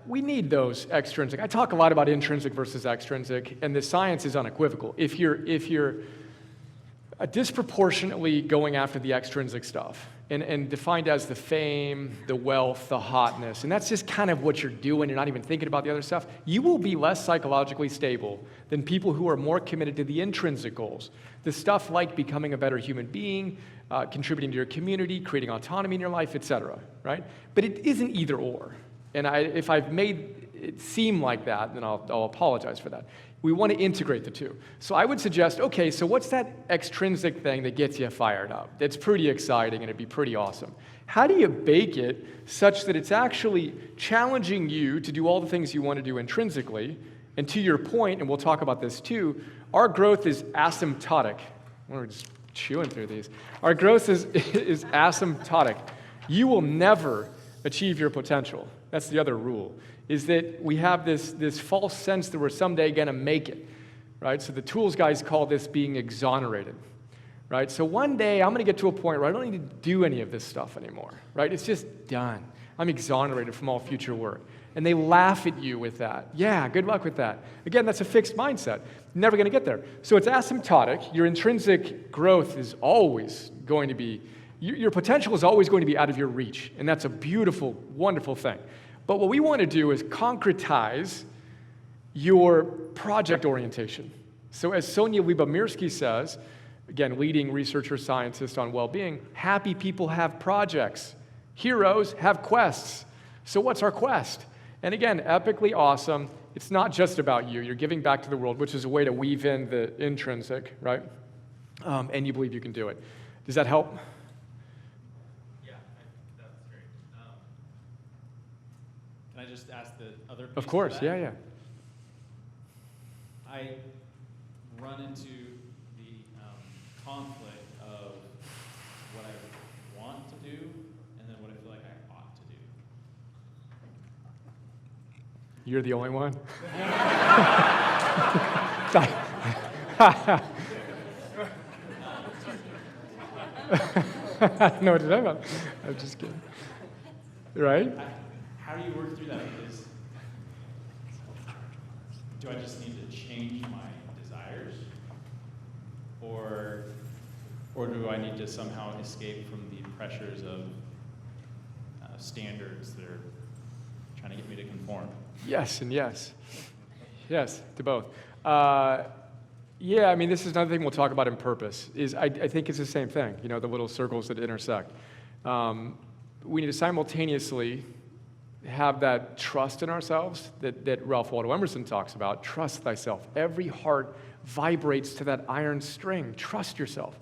we need those extrinsic. I talk a lot about intrinsic versus extrinsic, and the science is unequivocal. If you're disproportionately going after the extrinsic stuff, and defined as the fame, the wealth, the hotness, and that's just kind of what you're doing, you're not even thinking about the other stuff, you will be less psychologically stable than people who are more committed to the intrinsic goals. The stuff like becoming a better human being, contributing to your community, creating autonomy in your life, etc., right? But it isn't either or. And if I've made it seem like that, then I'll apologize for that. We want to integrate the two. So I would suggest, okay, so what's that extrinsic thing that gets you fired up? That's pretty exciting and it'd be pretty awesome. How do you bake it such that it's actually challenging you to do all the things you want to do intrinsically? And to your point, and we'll talk about this too, our growth is asymptotic. We're just chewing through these. Our growth is asymptotic. You will never achieve your potential. That's the other rule, is that we have this false sense that we're someday going to make it, right? So the tools guys call this being exonerated, right? So one day I'm going to get to a point where I don't need to do any of this stuff anymore, right? It's just done. I'm exonerated from all future work. And they laugh at you with that. Yeah, good luck with that. Again, that's a fixed mindset. Never going to get there. So it's asymptotic. Your intrinsic growth is always going to be, your potential is always going to be out of your reach. And that's a beautiful, wonderful thing. But what we want to do is concretize your project orientation. So as Sonia Lyubomirsky says, again, leading researcher scientist on well-being, happy people have projects. Heroes have quests. So what's our quest? And again, epically awesome. It's not just about you. You're giving back to the world, which is a way to weave in the intrinsic, right? And you believe you can do it. Does that help? Can I just ask the other piece Of course, of that? yeah. I run into the conflict of what I want to do and then what I feel like I ought to do. You're the only one? I don't know what to say about it. I'm just kidding. Right? How do you work through that? Because do I just need to change my desires? Or do I need to somehow escape from the pressures of standards that are trying to get me to conform? Yes and yes. Yes, to both. Yeah, I mean, this is another thing we'll talk about in purpose, is I think it's the same thing, the little circles that intersect. We need to simultaneously have that trust in ourselves that Ralph Waldo Emerson talks about. Trust thyself. Every heart vibrates to that iron string. Trust yourself,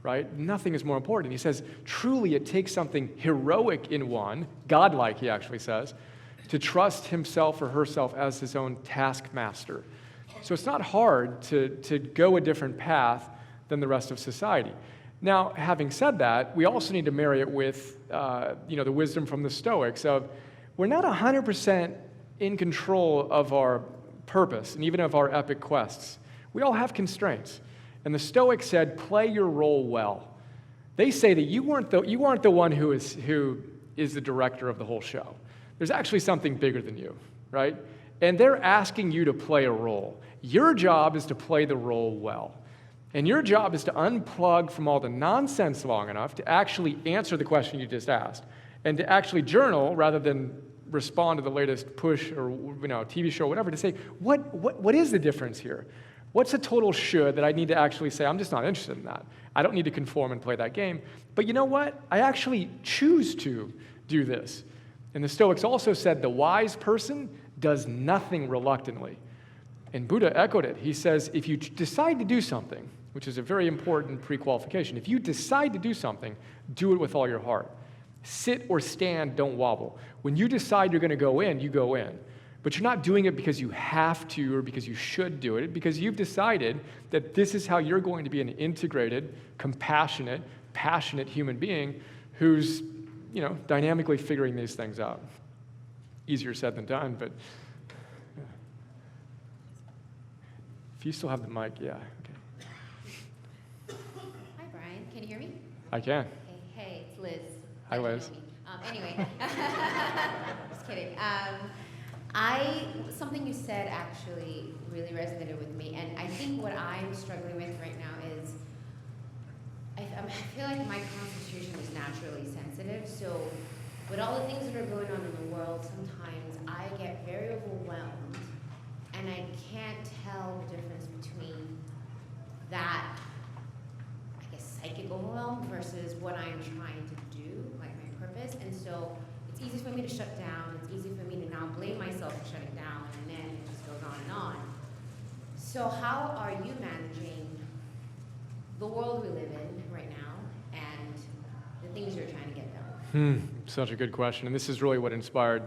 right? Nothing is more important. He says, truly it takes something heroic in one, godlike, he actually says, to trust himself or herself as his own taskmaster. So it's not hard to go a different path than the rest of society. Now, having said that, we also need to marry it with the wisdom from the Stoics of, we're not 100% in control of our purpose and even of our epic quests. We all have constraints. And the Stoics said, play your role well. They say that you aren't the one who is the director of the whole show. There's actually something bigger than you, right? And they're asking you to play a role. Your job is to play the role well. And your job is to unplug from all the nonsense long enough to actually answer the question you just asked, and to actually journal rather than respond to the latest push or TV show or whatever, to say, what is the difference here? What's a total should that I need to actually say, I'm just not interested in that. I don't need to conform and play that game. But you know what? I actually choose to do this. And the Stoics also said the wise person does nothing reluctantly. And Buddha echoed it. He says, if you decide to do something, which is a very important pre-qualification, if you decide to do something, do it with all your heart. Sit or stand, don't wobble. When you decide you're going to go in, you go in. But you're not doing it because you have to or because you should do it, because you've decided that this is how you're going to be an integrated, compassionate, passionate human being who's, dynamically figuring these things out. Easier said than done, but if you still have the mic, yeah. Okay. Hi, Brian. Can you hear me? I can. Hey, it's Liz. Hi, Liz. Anyway, just kidding. Something you said actually really resonated with me, and I think what I'm struggling with right now is I feel like my constitution is naturally sensitive, so with all the things that are going on in the world, sometimes I get very overwhelmed, and I can't tell the difference between that, I guess, psychic overwhelm versus what I'm trying to do, like my purpose. And so it's easy for me to shut down. It's easy for me to now blame myself for shutting down, and then it just goes on and on. So how are you managing the world we live in right now and the things you're trying to get done? Such a good question. And this is really what inspired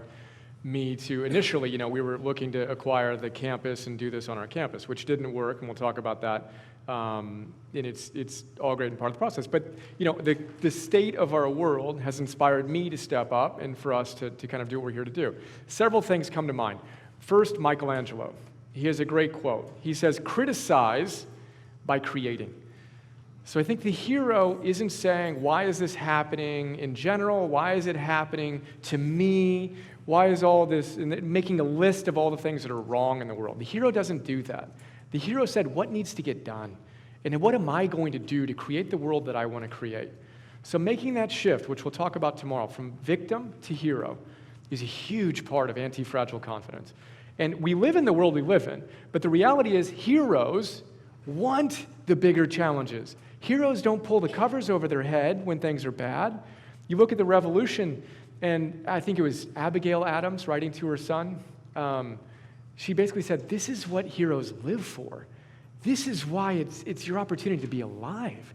me to initially, we were looking to acquire the campus and do this on our campus, which didn't work, and we'll talk about that. And it's all great and part of the process. But, the state of our world has inspired me to step up and for us to kind of do what we're here to do. Several things come to mind. First, Michelangelo. He has a great quote. He says, "Criticize by creating." So I think the hero isn't saying, why is this happening in general? Why is it happening to me? Why is all this, and making a list of all the things that are wrong in the world. The hero doesn't do that. The hero said, what needs to get done? And what am I going to do to create the world that I want to create? So making that shift, which we'll talk about tomorrow, from victim to hero, is a huge part of anti-fragile confidence. And we live in the world we live in, but the reality is heroes want the bigger challenges. Heroes don't pull the covers over their head when things are bad. You look at the revolution, and I think it was Abigail Adams writing to her son. She basically said, this is what heroes live for. This is why it's your opportunity to be alive.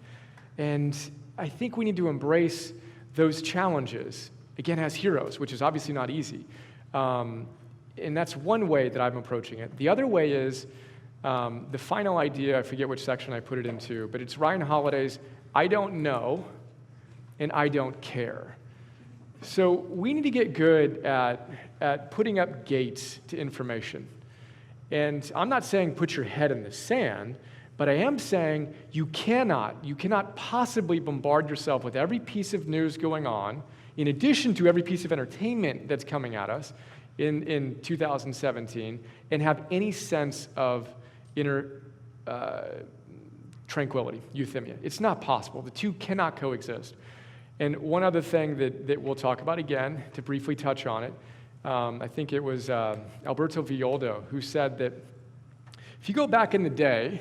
And I think we need to embrace those challenges, again, as heroes, which is obviously not easy. And that's one way that I'm approaching it. The other way is the final idea, I forget which section I put it into, but it's Ryan Holiday's, I don't know, and I don't care. So we need to get good at putting up gates to information. And I'm not saying put your head in the sand, but I am saying you cannot possibly bombard yourself with every piece of news going on, in addition to every piece of entertainment that's coming at us in 2017, and have any sense of inner tranquility, euthymia. It's not possible. The two cannot coexist. And one other thing that we'll talk about again, to briefly touch on it, I think it was Alberto Villoldo who said that if you go back in the day,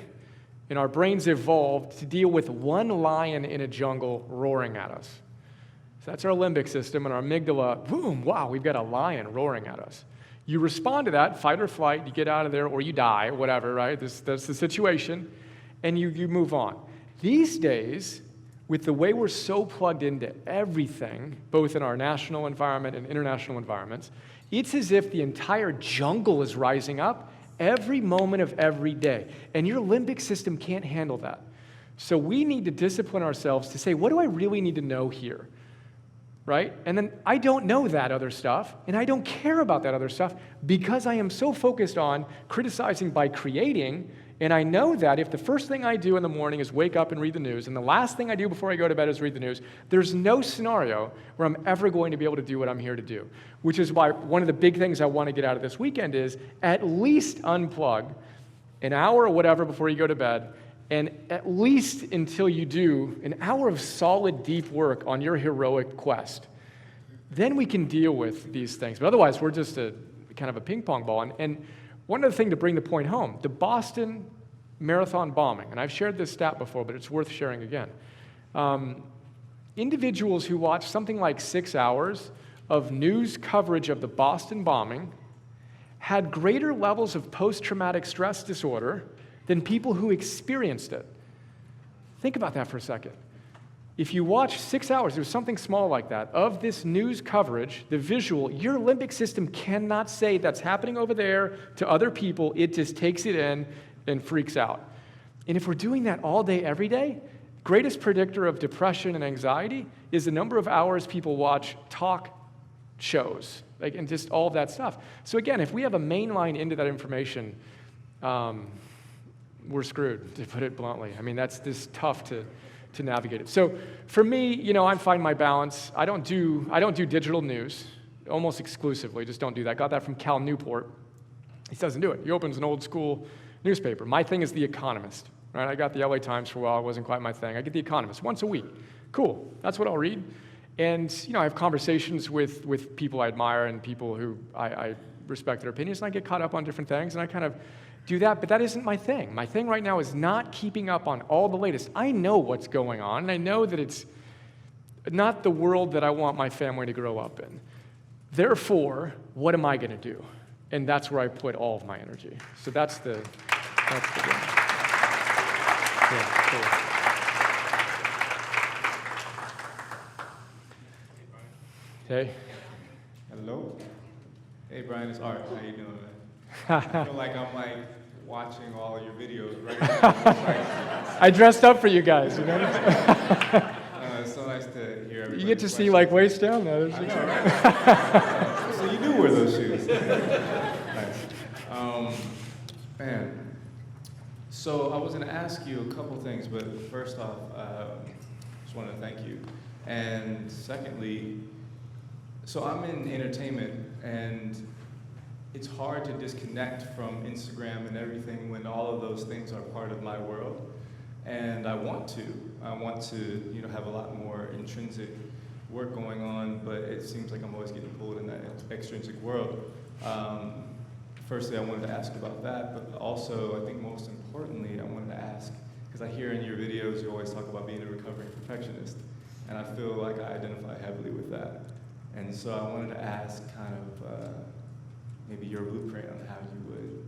and our brains evolved to deal with one lion in a jungle roaring at us. So that's our limbic system, and our amygdala, boom, wow, we've got a lion roaring at us. You respond to that, fight or flight, you get out of there, or you die, whatever, right? That's the situation, and you move on. These days, with the way we're so plugged into everything, both in our national environment and international environments, it's as if the entire jungle is rising up every moment of every day. And your limbic system can't handle that. So we need to discipline ourselves to say, what do I really need to know here? Right? And then I don't know that other stuff, and I don't care about that other stuff because I am so focused on criticizing by creating. And I know that if the first thing I do in the morning is wake up and read the news, and the last thing I do before I go to bed is read the news, there's no scenario where I'm ever going to be able to do what I'm here to do. Which is why one of the big things I want to get out of this weekend is at least unplug an hour or whatever before you go to bed, and at least until you do an hour of solid, deep work on your heroic quest. Then we can deal with these things. But otherwise, we're just a kind of a ping pong ball. And one other thing to bring the point home, the Boston Marathon bombing, and I've shared this stat before, but it's worth sharing again. Individuals who watch something like 6 hours of news coverage of the Boston bombing had greater levels of post-traumatic stress disorder than people who experienced it. Think about that for a second. If you watch 6 hours, there's something small like that, of this news coverage, the visual, your limbic system cannot say that's happening over there to other people. It just takes it in and freaks out. And if we're doing that all day, every day, greatest predictor of depression and anxiety is the number of hours people watch talk shows, and just all of that stuff. So again, if we have a main line into that information, we're screwed, to put it bluntly. I mean, that's just tough to navigate it. So for me, I find my balance. I don't do digital news almost exclusively. Just don't do that. Got that from Cal Newport. He doesn't do it. He opens an old school newspaper. My thing is The Economist. Right? I got the LA Times for a while. It wasn't quite my thing. I get The Economist once a week. Cool. That's what I'll read. And I have conversations with people I admire and people who I respect their opinions, and I get caught up on different things, and I kind of do that, but that isn't my thing. My thing right now is not keeping up on all the latest. I know what's going on, and I know that it's not the world that I want my family to grow up in. Therefore, what am I going to do? And that's where I put all of my energy. So that's the game. Yeah, cool. Hey. Hello. Hey, Brian, it's Art. How you doing, man? I feel like I'm watching all of your videos right now. I dressed up for you guys, It's so nice to hear everybody. You get to see waist down there. I know, right? So you do wear those shoes. Nice. Man. So I was going to ask you a couple things, but first off, just wanted to thank you. And secondly, so I'm in entertainment, and it's hard to disconnect from Instagram and everything when all of those things are part of my world. And I want to have a lot more intrinsic work going on, but it seems like I'm always getting pulled in that extrinsic world. Firstly, I wanted to ask about that, but also, I think most importantly, I wanted to ask, because I hear in your videos you always talk about being a recovering perfectionist, and I feel like I identify heavily with that. And so I wanted to ask kind of maybe your blueprint on how you would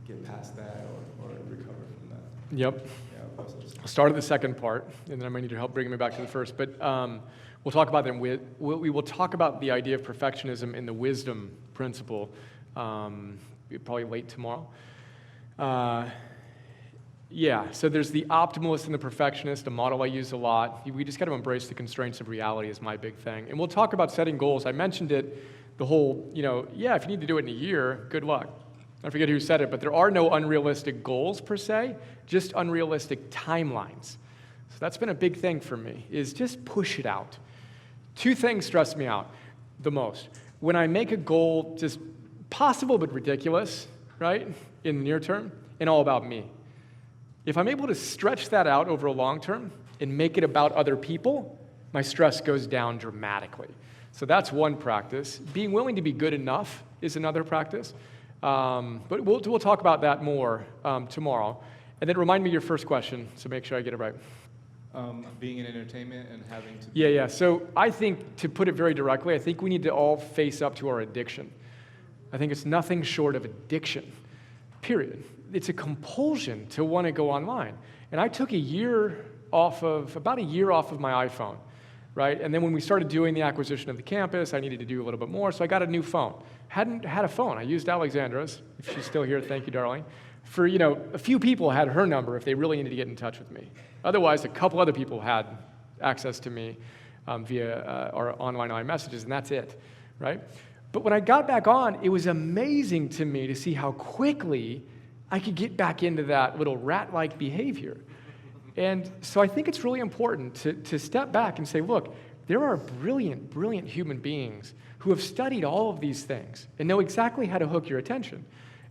get past that or recover from that. Yep. Yeah, I'll start at the second part, and then I might need your help bringing me back to the first. But we'll talk about them. We will talk about the idea of perfectionism in the wisdom principle probably late tomorrow. So there's the optimalist and the perfectionist, a model I use a lot. We just got to embrace the constraints of reality is my big thing. And we'll talk about setting goals. I mentioned it, the whole, if you need to do it in a year, good luck. I forget who said it, but there are no unrealistic goals per se, just unrealistic timelines. So that's been a big thing for me, is just push it out. Two things stress me out the most. When I make a goal just possible but ridiculous, right, in the near term, and all about me. If I'm able to stretch that out over a long term and make it about other people, my stress goes down dramatically. So that's one practice. Being willing to be good enough is another practice. But we'll talk about that more tomorrow. And then remind me your first question, so make sure I get it right. Being in entertainment and having to... Yeah. So I think, to put it very directly, I think we need to all face up to our addiction. I think it's nothing short of addiction, period. It's a compulsion to want to go online. And I took about a year off of my iPhone, right? And then when we started doing the acquisition of the campus, I needed to do a little bit more, so I got a new phone. Hadn't had a phone. I used Alexandra's. If she's still here, thank you, darling. For, a few people had her number if they really needed to get in touch with me. Otherwise, a couple other people had access to me via our online iMessages, and that's it, right? But when I got back on, it was amazing to me to see how quickly I could get back into that little rat-like behavior. And so I think it's really important to step back and say, look, there are brilliant, brilliant human beings who have studied all of these things and know exactly how to hook your attention.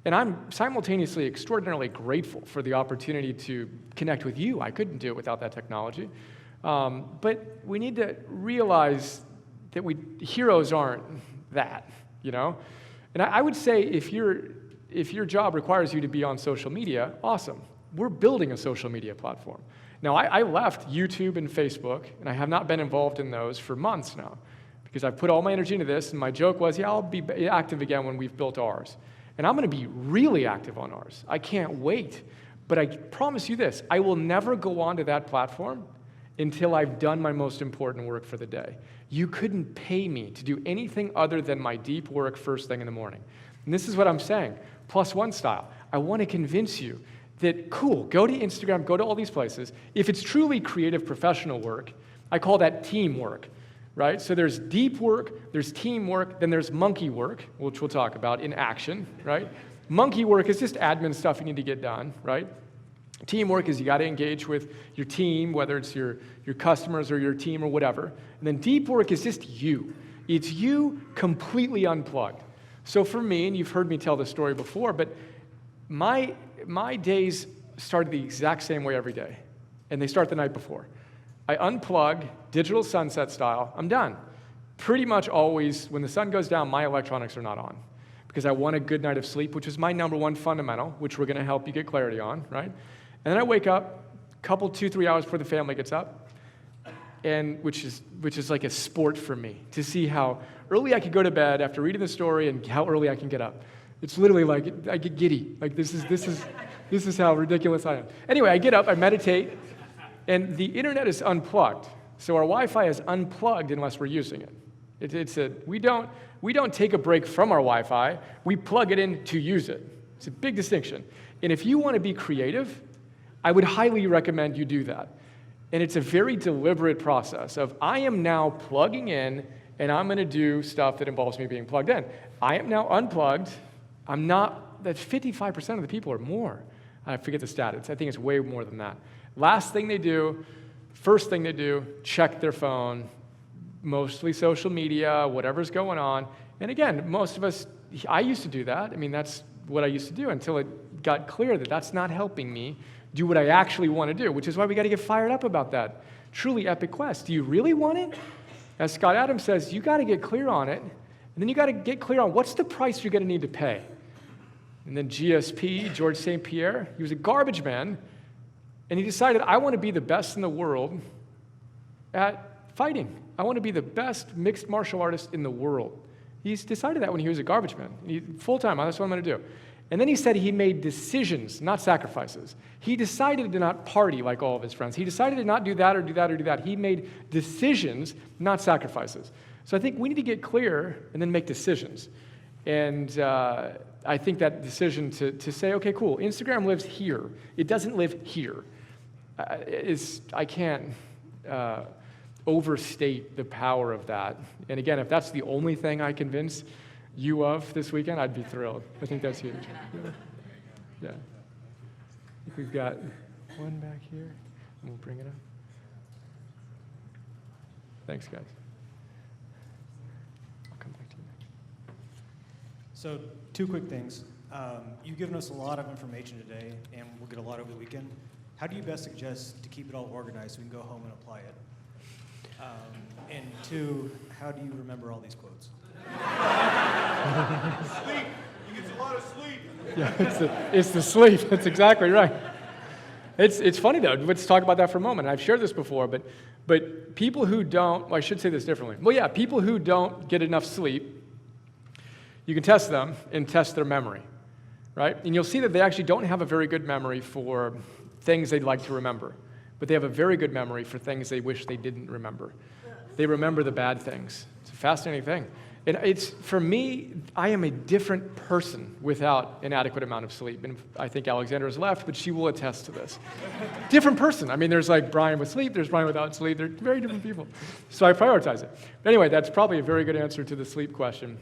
And I'm simultaneously extraordinarily grateful for the opportunity to connect with you. I couldn't do it without that technology. But we need to realize that heroes aren't that, And I would say if your job requires you to be on social media, awesome. We're building a social media platform. Now, I left YouTube and Facebook, and I have not been involved in those for months now, because I've put all my energy into this, and my joke was, I'll be active again when we've built ours. And I'm going to be really active on ours. I can't wait. But I promise you this, I will never go onto that platform until I've done my most important work for the day. You couldn't pay me to do anything other than my deep work first thing in the morning. And this is what I'm saying, +1 style. I want to convince you that, cool, go to Instagram, go to all these places. If it's truly creative professional work, I call that teamwork, right? So there's deep work, there's teamwork, then there's monkey work, which we'll talk about in action, right? Monkey work is just admin stuff you need to get done, right? Teamwork is you got to engage with your team, whether it's your customers or your team or whatever. And then deep work is just you. It's you completely unplugged. So for me, and you've heard me tell this story before, but my days started the exact same way every day. And they start the night before. I unplug, digital sunset style, I'm done. Pretty much always, when the sun goes down, my electronics are not on. Because I want a good night of sleep, which is my number one fundamental, which we're going to help you get clarity on, right? And then I wake up a couple, 2-3 hours before the family gets up, and which is like a sport for me, to see how early I could go to bed after reading the story and how early I can get up. It's literally like, I get giddy. Like, this is how ridiculous I am. Anyway, I get up, I meditate, and the internet is unplugged. So our Wi-Fi is unplugged unless we're using it. We don't take a break from our Wi-Fi, we plug it in to use it. It's a big distinction. And if you want to be creative, I would highly recommend you do that. And it's a very deliberate process of, I am now plugging in, and I'm going to do stuff that involves me being plugged in. I am now unplugged. That's 55% of the people or more. I forget the stats. I think it's way more than that. First thing they do, check their phone, mostly social media, whatever's going on. And again, most of us, I used to do that. I mean, that's what I used to do until it got clear that that's not helping me do what I actually want to do, which is why we got to get fired up about that truly epic quest. Do you really want it? As Scott Adams says, you got to get clear on it, and then you got to get clear on what's the price you're going to need to pay. And then GSP, George St. Pierre, he was a garbage man, and he decided, I want to be the best in the world at fighting. I want to be the best mixed martial artist in the world. He's decided that when he was a garbage man. Full-time, that's what I'm going to do. And then he said he made decisions, not sacrifices. He decided to not party like all of his friends. He decided to not do that or do that or do that. He made decisions, not sacrifices. So I think we need to get clear and then make decisions. And I think that decision to say, okay, cool, Instagram lives here. It doesn't live here. I can't overstate the power of that. And again, if that's the only thing I convince you of this weekend, I'd be thrilled. I think that's huge. Yeah. I think we've got one back here, and we'll bring it up. Thanks, guys. I'll come back to you next. So, 2 quick things. You've given us a lot of information today, and we'll get a lot over the weekend. How do you best suggest to keep it all organized so we can go home and apply it? And 2, how do you remember all these quotes? Sleep. He gets a lot of sleep. Yeah, it's the sleep. That's exactly right. It's funny though. Let's talk about that for a moment. I've shared this before, but people who don't, well, I should say this differently. Well, yeah, people who don't get enough sleep, you can test them and test their memory, right? And you'll see that they actually don't have a very good memory for things they'd like to remember, but they have a very good memory for things they wish they didn't remember. They remember the bad things. It's a fascinating thing. And it's, for me, I am a different person without an adequate amount of sleep. And I think Alexandra's left, but she will attest to this. Different person. I mean, there's like Brian with sleep, there's Brian without sleep. They're very different people. So I prioritize it. But anyway, that's probably a very good answer to the sleep question.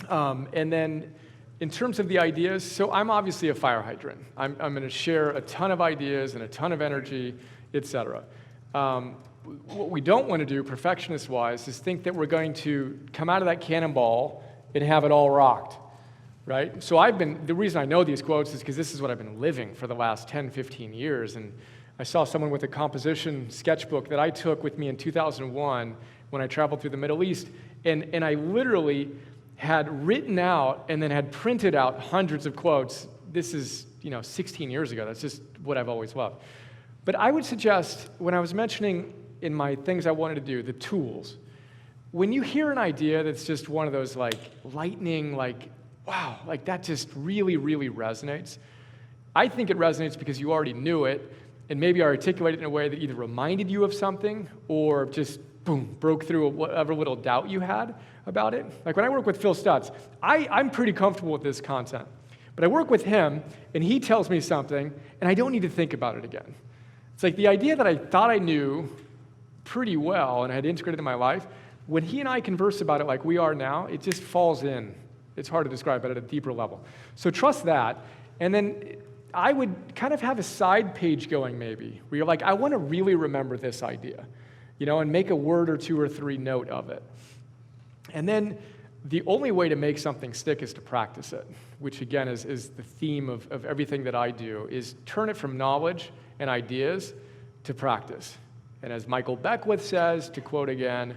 And then in terms of the ideas, so I'm obviously a fire hydrant. I'm going to share a ton of ideas and a ton of energy, etc. What we don't want to do, perfectionist-wise, is think that we're going to come out of that cannonball and have it all rocked, right? So the reason I know these quotes is because this is what I've been living for the last 10, 15 years. And I saw someone with a composition sketchbook that I took with me in 2001 when I traveled through the Middle East. And I literally had written out and then had printed out hundreds of quotes. This is, 16 years ago. That's just what I've always loved. But I would suggest, when I was mentioning in my things I wanted to do, the tools, when you hear an idea that's just one of those like lightning, like, wow, like that just really, really resonates. I think it resonates because you already knew it, and maybe I articulated it in a way that either reminded you of something or just, boom, broke through whatever little doubt you had about it. Like when I work with Phil Stutz, I'm pretty comfortable with this content. But I work with him, and he tells me something, and I don't need to think about it again. It's like the idea that I thought I knew pretty well and I had integrated in my life, when he and I converse about it like we are now, it just falls in. It's hard to describe, but at a deeper level. So trust that. And then I would kind of have a side page going maybe, where you're like, I want to really remember this idea, and make a word or two or three note of it. And then the only way to make something stick is to practice it, which again is the theme of everything that I do, is turn it from knowledge and ideas to practice. And as Michael Beckwith says, to quote again,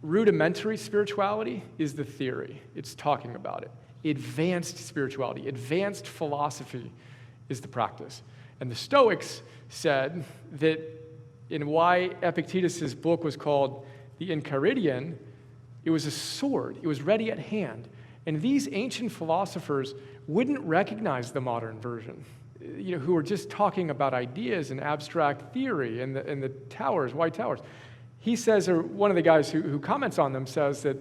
rudimentary spirituality is the theory. It's talking about it. Advanced spirituality, advanced philosophy is the practice. And the Stoics said that in why Epictetus' book was called the Enchiridion, it was a sword. It was ready at hand. And these ancient philosophers wouldn't recognize the modern version, who were just talking about ideas and abstract theory and the towers, white towers. He says, or one of the guys who comments on them says that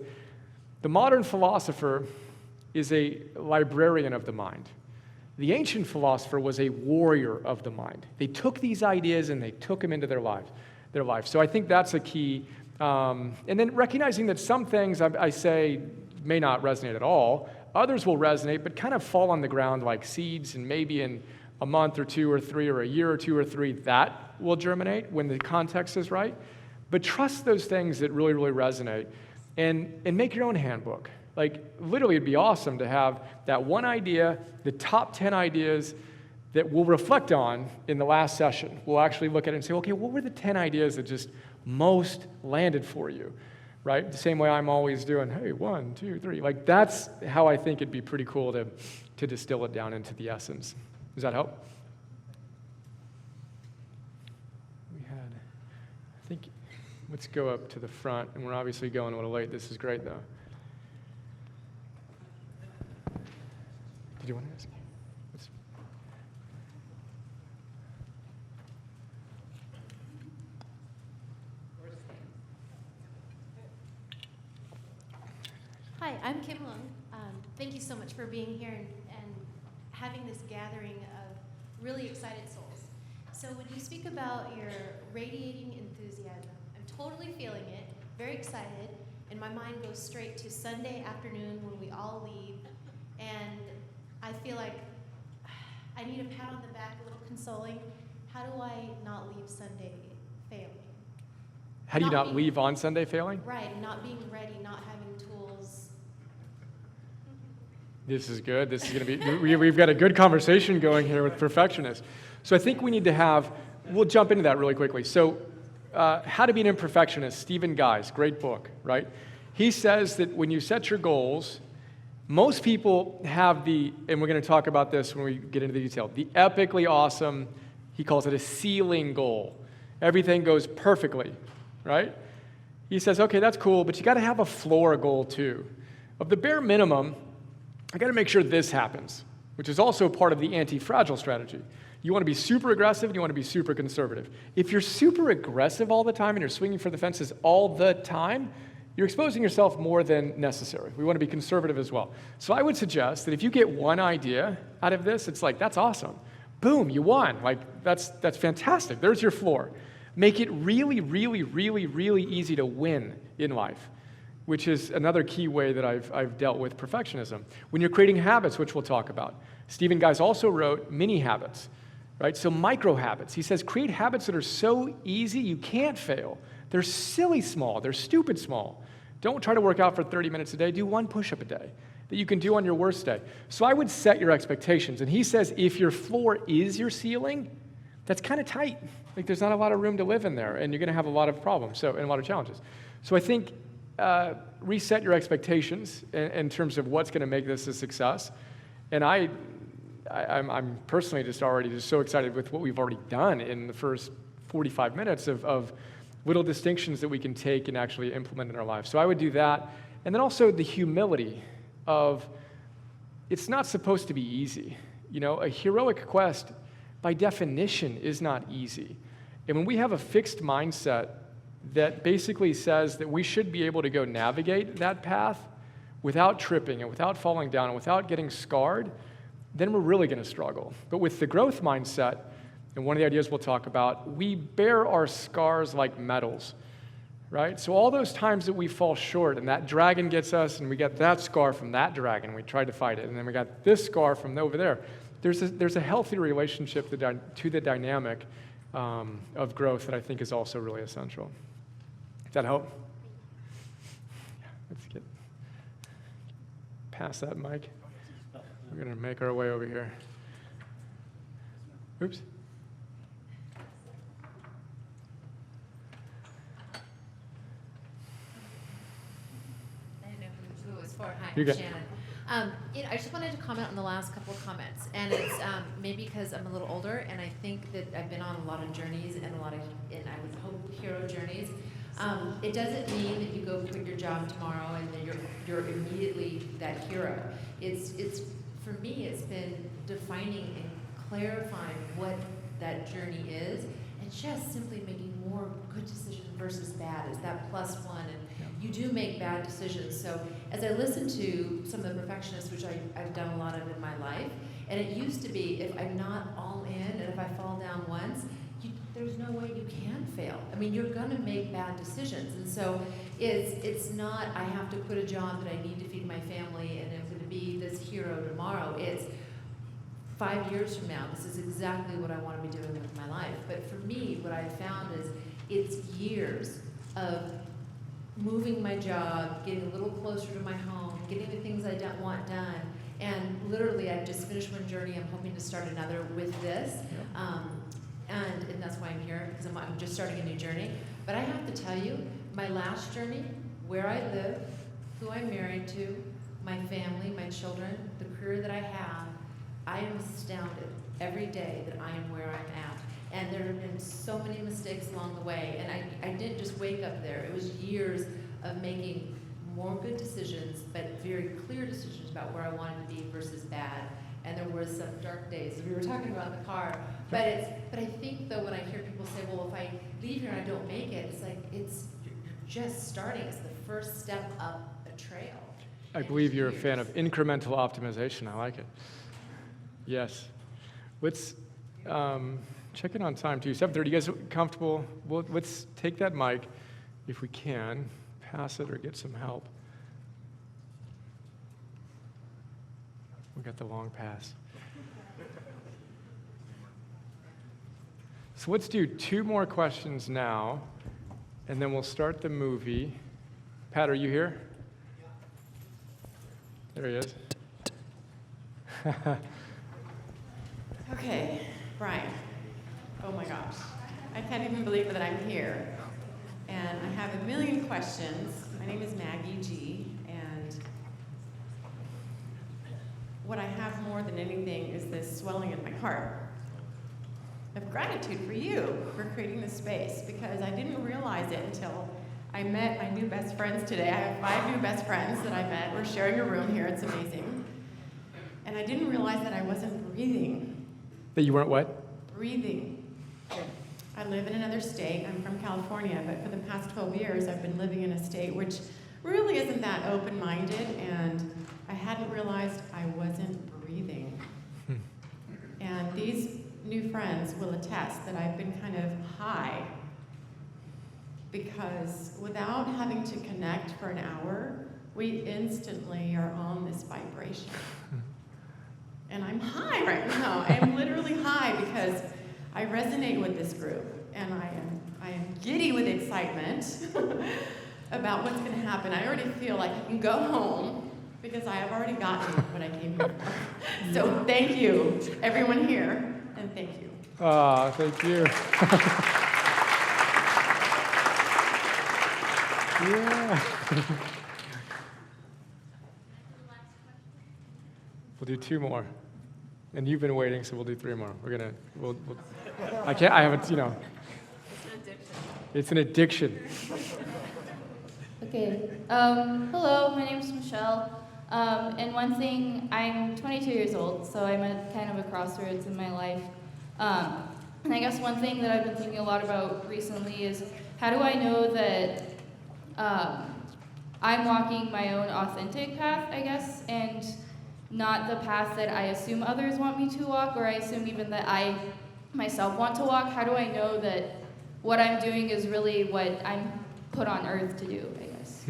the modern philosopher is a librarian of the mind. The ancient philosopher was a warrior of the mind. They took these ideas and they took them into their life. So I think that's a key. And then recognizing that some things I say may not resonate at all. Others will resonate, but kind of fall on the ground like seeds, and maybe in a month or two or three or a year or two or three, that will germinate when the context is right. But trust those things that really, really resonate, and make your own handbook. Like, literally, it'd be awesome to have that one idea, the top 10 ideas that we'll reflect on in the last session. We'll actually look at it and say, okay, what were the 10 ideas that just most landed for you, right? The same way I'm always doing, hey, 1, 2, 3. Like, that's how I think it'd be pretty cool to distill it down into the essence. Does that help? I think, let's go up to the front, and we're obviously going a little late. This is great, though. Did you want to ask? Hi, I'm Kim Lung. Thank you so much for being here and having this gathering of really excited souls. So when you speak about your radiating enthusiasm, I'm totally feeling it, very excited, and my mind goes straight to Sunday afternoon when we all leave, and I feel like I need a pat on the back, a little consoling. How do I not leave Sunday failing? How do you not leave on Sunday failing? Right, not being ready, not having tools. This is good. This is going to be, we've got a good conversation going here with perfectionists. So I think we need to have, we'll jump into that really quickly. So How to Be an Imperfectionist, Stephen Guy's, great book, right? He says that when you set your goals, most people have the, and we're going to talk about this when we get into the detail, the epically awesome, he calls it a ceiling goal. Everything goes perfectly, right? He says, okay, that's cool, but you got to have a floor goal too. Of the bare minimum, I got to make sure this happens, which is also part of the anti-fragile strategy. You want to be super aggressive and you want to be super conservative. If you're super aggressive all the time and you're swinging for the fences all the time, you're exposing yourself more than necessary. We want to be conservative as well. So I would suggest that if you get one idea out of this, it's like, that's awesome. Boom, you won. Like, that's fantastic. There's your floor. Make it really, really, really, really easy to win in life, which is another key way that I've dealt with perfectionism. When you're creating habits, which we'll talk about, Stephen Guys also wrote mini habits, right? So micro habits. He says create habits that are so easy you can't fail. They're silly small. They're stupid small. Don't try to work out for 30 minutes a day. Do one push-up a day that you can do on your worst day. So I would set your expectations. And he says if your floor is your ceiling, that's kind of tight. Like there's not a lot of room to live in there, and you're going to have a lot of problems and a lot of challenges. So I think reset your expectations in terms of what's going to make this a success. And I'm personally just so excited with what we've already done in the first 45 minutes of little distinctions that we can take and actually implement in our lives. So I would do that. And then also the humility of it's not supposed to be easy. You know, a heroic quest by definition, is not easy. And when we have a fixed mindset that basically says that we should be able to go navigate that path without tripping and without falling down and without getting scarred, then we're really going to struggle. But with the growth mindset, and one of the ideas we'll talk about, we bear our scars like medals, right? So all those times that we fall short and that dragon gets us and we get that scar from that dragon, we tried to fight it, and then we got this scar from over there, there's a healthy relationship to the dynamic of growth that I think is also really essential. Does that help? Yeah, let's get past that mic. We're going to make our way over here. Oops. I didn't know who it was for. Hi, You're I'm good. Shannon. I just wanted to comment on the last couple of comments, and it's maybe because I'm a little older, and I think that I've been on a lot of journeys and I would hope hero journeys. It doesn't mean that you go quit your job tomorrow and then you're immediately that hero. It's for me, it's been defining and clarifying what that journey is, and just simply making more good decisions versus bad is that +1. And you do make bad decisions. So as I listen to some of the perfectionists, which I've done a lot of in my life, and it used to be if I'm not all in and if I fall down once, there's no way you can fail. I mean, you're gonna make bad decisions. And so it's not, I have to quit a job that I need to feed my family and I'm gonna be this hero tomorrow. It's 5 years from now, this is exactly what I wanna be doing with my life. But for me, what I've found is it's years of moving my job, getting a little closer to my home, getting the things I don't want done. And literally, I've just finished one journey. I'm hoping to start another with this. And that's why I'm here, because I'm just starting a new journey. But I have to tell you, my last journey, where I live, who I'm married to, my family, my children, the career that I have, I am astounded every day that I am where I'm at. And there have been so many mistakes along the way. And I didn't just wake up there. It was years of making more good decisions, but very clear decisions about where I wanted to be versus bad. And there were some dark days. We were talking about in the car. But I think, though, when I hear people say, well, if I leave here and I don't make it, it's like you're just starting. It's the first step up a trail. I believe you're a fan of incremental optimization. I like it. Yes. Let's check in on time, too. 7:30. You guys comfortable? Well, let's take that mic, if we can, pass it or get some help. We got the long pass. So let's do 2 more questions now, and then we'll start the movie. Pat, are you here? There he is. Okay, Brian. Oh my gosh. I can't even believe that I'm here. And I have a million questions. My name is Maggie G. And what I have more than anything is this swelling in my heart of gratitude for you for creating this space, because I didn't realize it until I met my new best friends today. I have 5 new best friends that I met. We're sharing a room here. It's amazing. And I didn't realize that I wasn't breathing. That you weren't what? Breathing. I live in another state. I'm from California, but for the past 12 years, I've been living in a state which really isn't that open-minded, and I hadn't realized I wasn't breathing. And these new friends will attest that I've been kind of high, because without having to connect for an hour, we instantly are on this vibration. And I'm high right now. I'm literally high because I resonate with this group, and I am giddy with excitement about what's going to happen. I already feel like I can go home because I have already gotten what I came here for. So thank you, everyone here, and thank you. Thank you. Yeah. We'll do 2 more. And you've been waiting, so we'll do 3 more. We'll I haven't, you know. It's an addiction. Okay. Hello, my name is Michelle. And one thing, I'm 22 years old, so I'm at kind of a crossroads in my life. And I guess one thing that I've been thinking a lot about recently is how do I know that I'm walking my own authentic path, I guess, and not the path that I assume others want me to walk, or I assume even that I myself want to walk? How do I know that what I'm doing is really what I'm put on earth to do, I guess?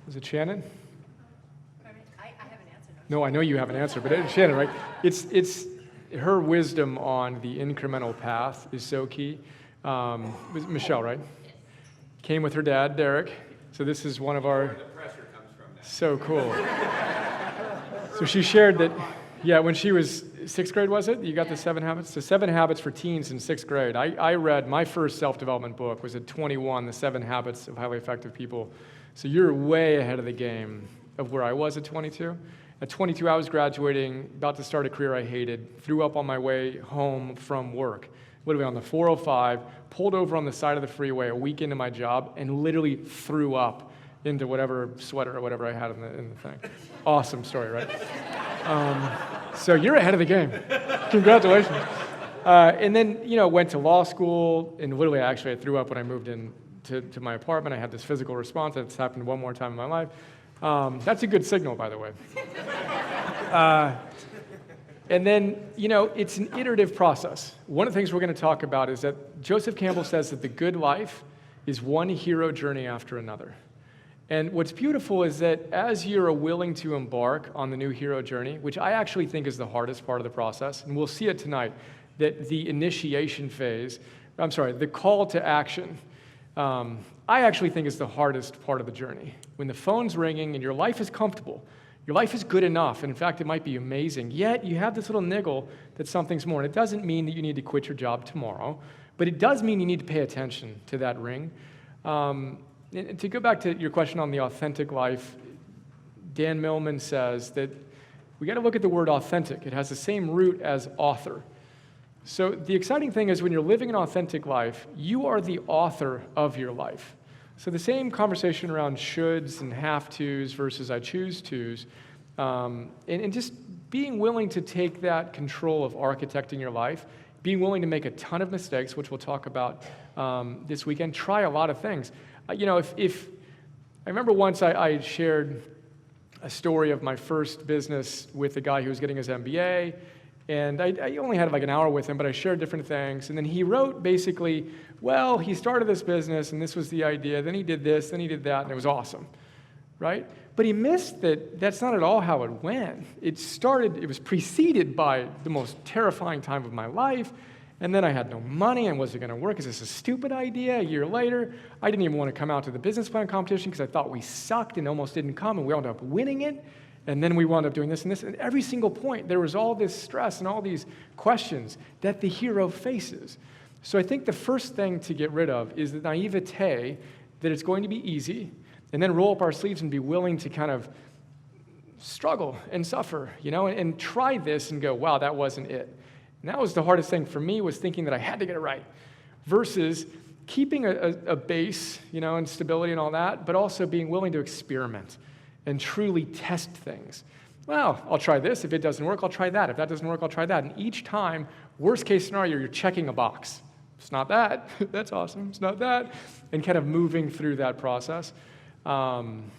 Is it Shannon? I have an answer. No, I know you have an answer, but it's Shannon, right? It's her wisdom on the incremental path is so key. Was Michelle, right? Came with her dad, Derek. So this is one of our... Where the pressure comes from now. So cool. So she shared that, yeah, when she was 6th grade, was it? You got the 7 Habits? The 7 Habits for Teens in 6th grade. I read my first self-development book was at 21, The 7 Habits of Highly Effective People. So you're way ahead of the game of where I was at 22. At 22, I was graduating, about to start a career I hated, threw up on my way home from work. Literally on the 405, pulled over on the side of the freeway a week into my job, and literally threw up into whatever sweater or whatever I had in the thing. Awesome story, right? So you're ahead of the game. Congratulations. And then, went to law school, and literally, actually, I threw up when I moved in to my apartment. I had this physical response. That's happened one more time in my life. That's a good signal, by the way. And then, it's an iterative process. One of the things we're going to talk about is that Joseph Campbell says that the good life is one hero journey after another. And what's beautiful is that as you're willing to embark on the new hero journey, which I actually think is the hardest part of the process, and we'll see it tonight, that the initiation phase, the call to action, I actually think is the hardest part of the journey. When the phone's ringing and your life is comfortable, your life is good enough, and in fact, it might be amazing, yet you have this little niggle that something's more. And it doesn't mean that you need to quit your job tomorrow, but it does mean you need to pay attention to that ring. And to go back to your question on the authentic life, Dan Millman says that we got to look at the word authentic. It has the same root as author. So the exciting thing is when you're living an authentic life, you are the author of your life. So the same conversation around shoulds and have tos versus I choose tos, and just being willing to take that control of architecting your life, being willing to make a ton of mistakes, which we'll talk about this weekend, try a lot of things. If I remember once I shared a story of my first business with a guy who was getting his MBA, and I only had like an hour with him, but I shared different things. And then he wrote basically, well, he started this business, and this was the idea. Then he did this, then he did that, and it was awesome, right? But he missed that that's not at all how it went. It was preceded by the most terrifying time of my life, and then I had no money, and was it going to work? Is this a stupid idea? A year later, I didn't even want to come out to the business plan competition because I thought we sucked and almost didn't come, and we wound up winning it. And then we wound up doing this and this. And every single point, there was all this stress and all these questions that the hero faces. So I think the first thing to get rid of is the naivete that it's going to be easy, and then roll up our sleeves and be willing to kind of struggle and suffer, and try this and go, wow, that wasn't it. And that was the hardest thing for me, was thinking that I had to get it right, versus keeping a base, and stability and all that, but also being willing to experiment and truly test things. Well, I'll try this. If it doesn't work, I'll try that. If that doesn't work, I'll try that. And each time, worst case scenario, you're checking a box. It's not that. That's awesome. It's not that. And kind of moving through that process. And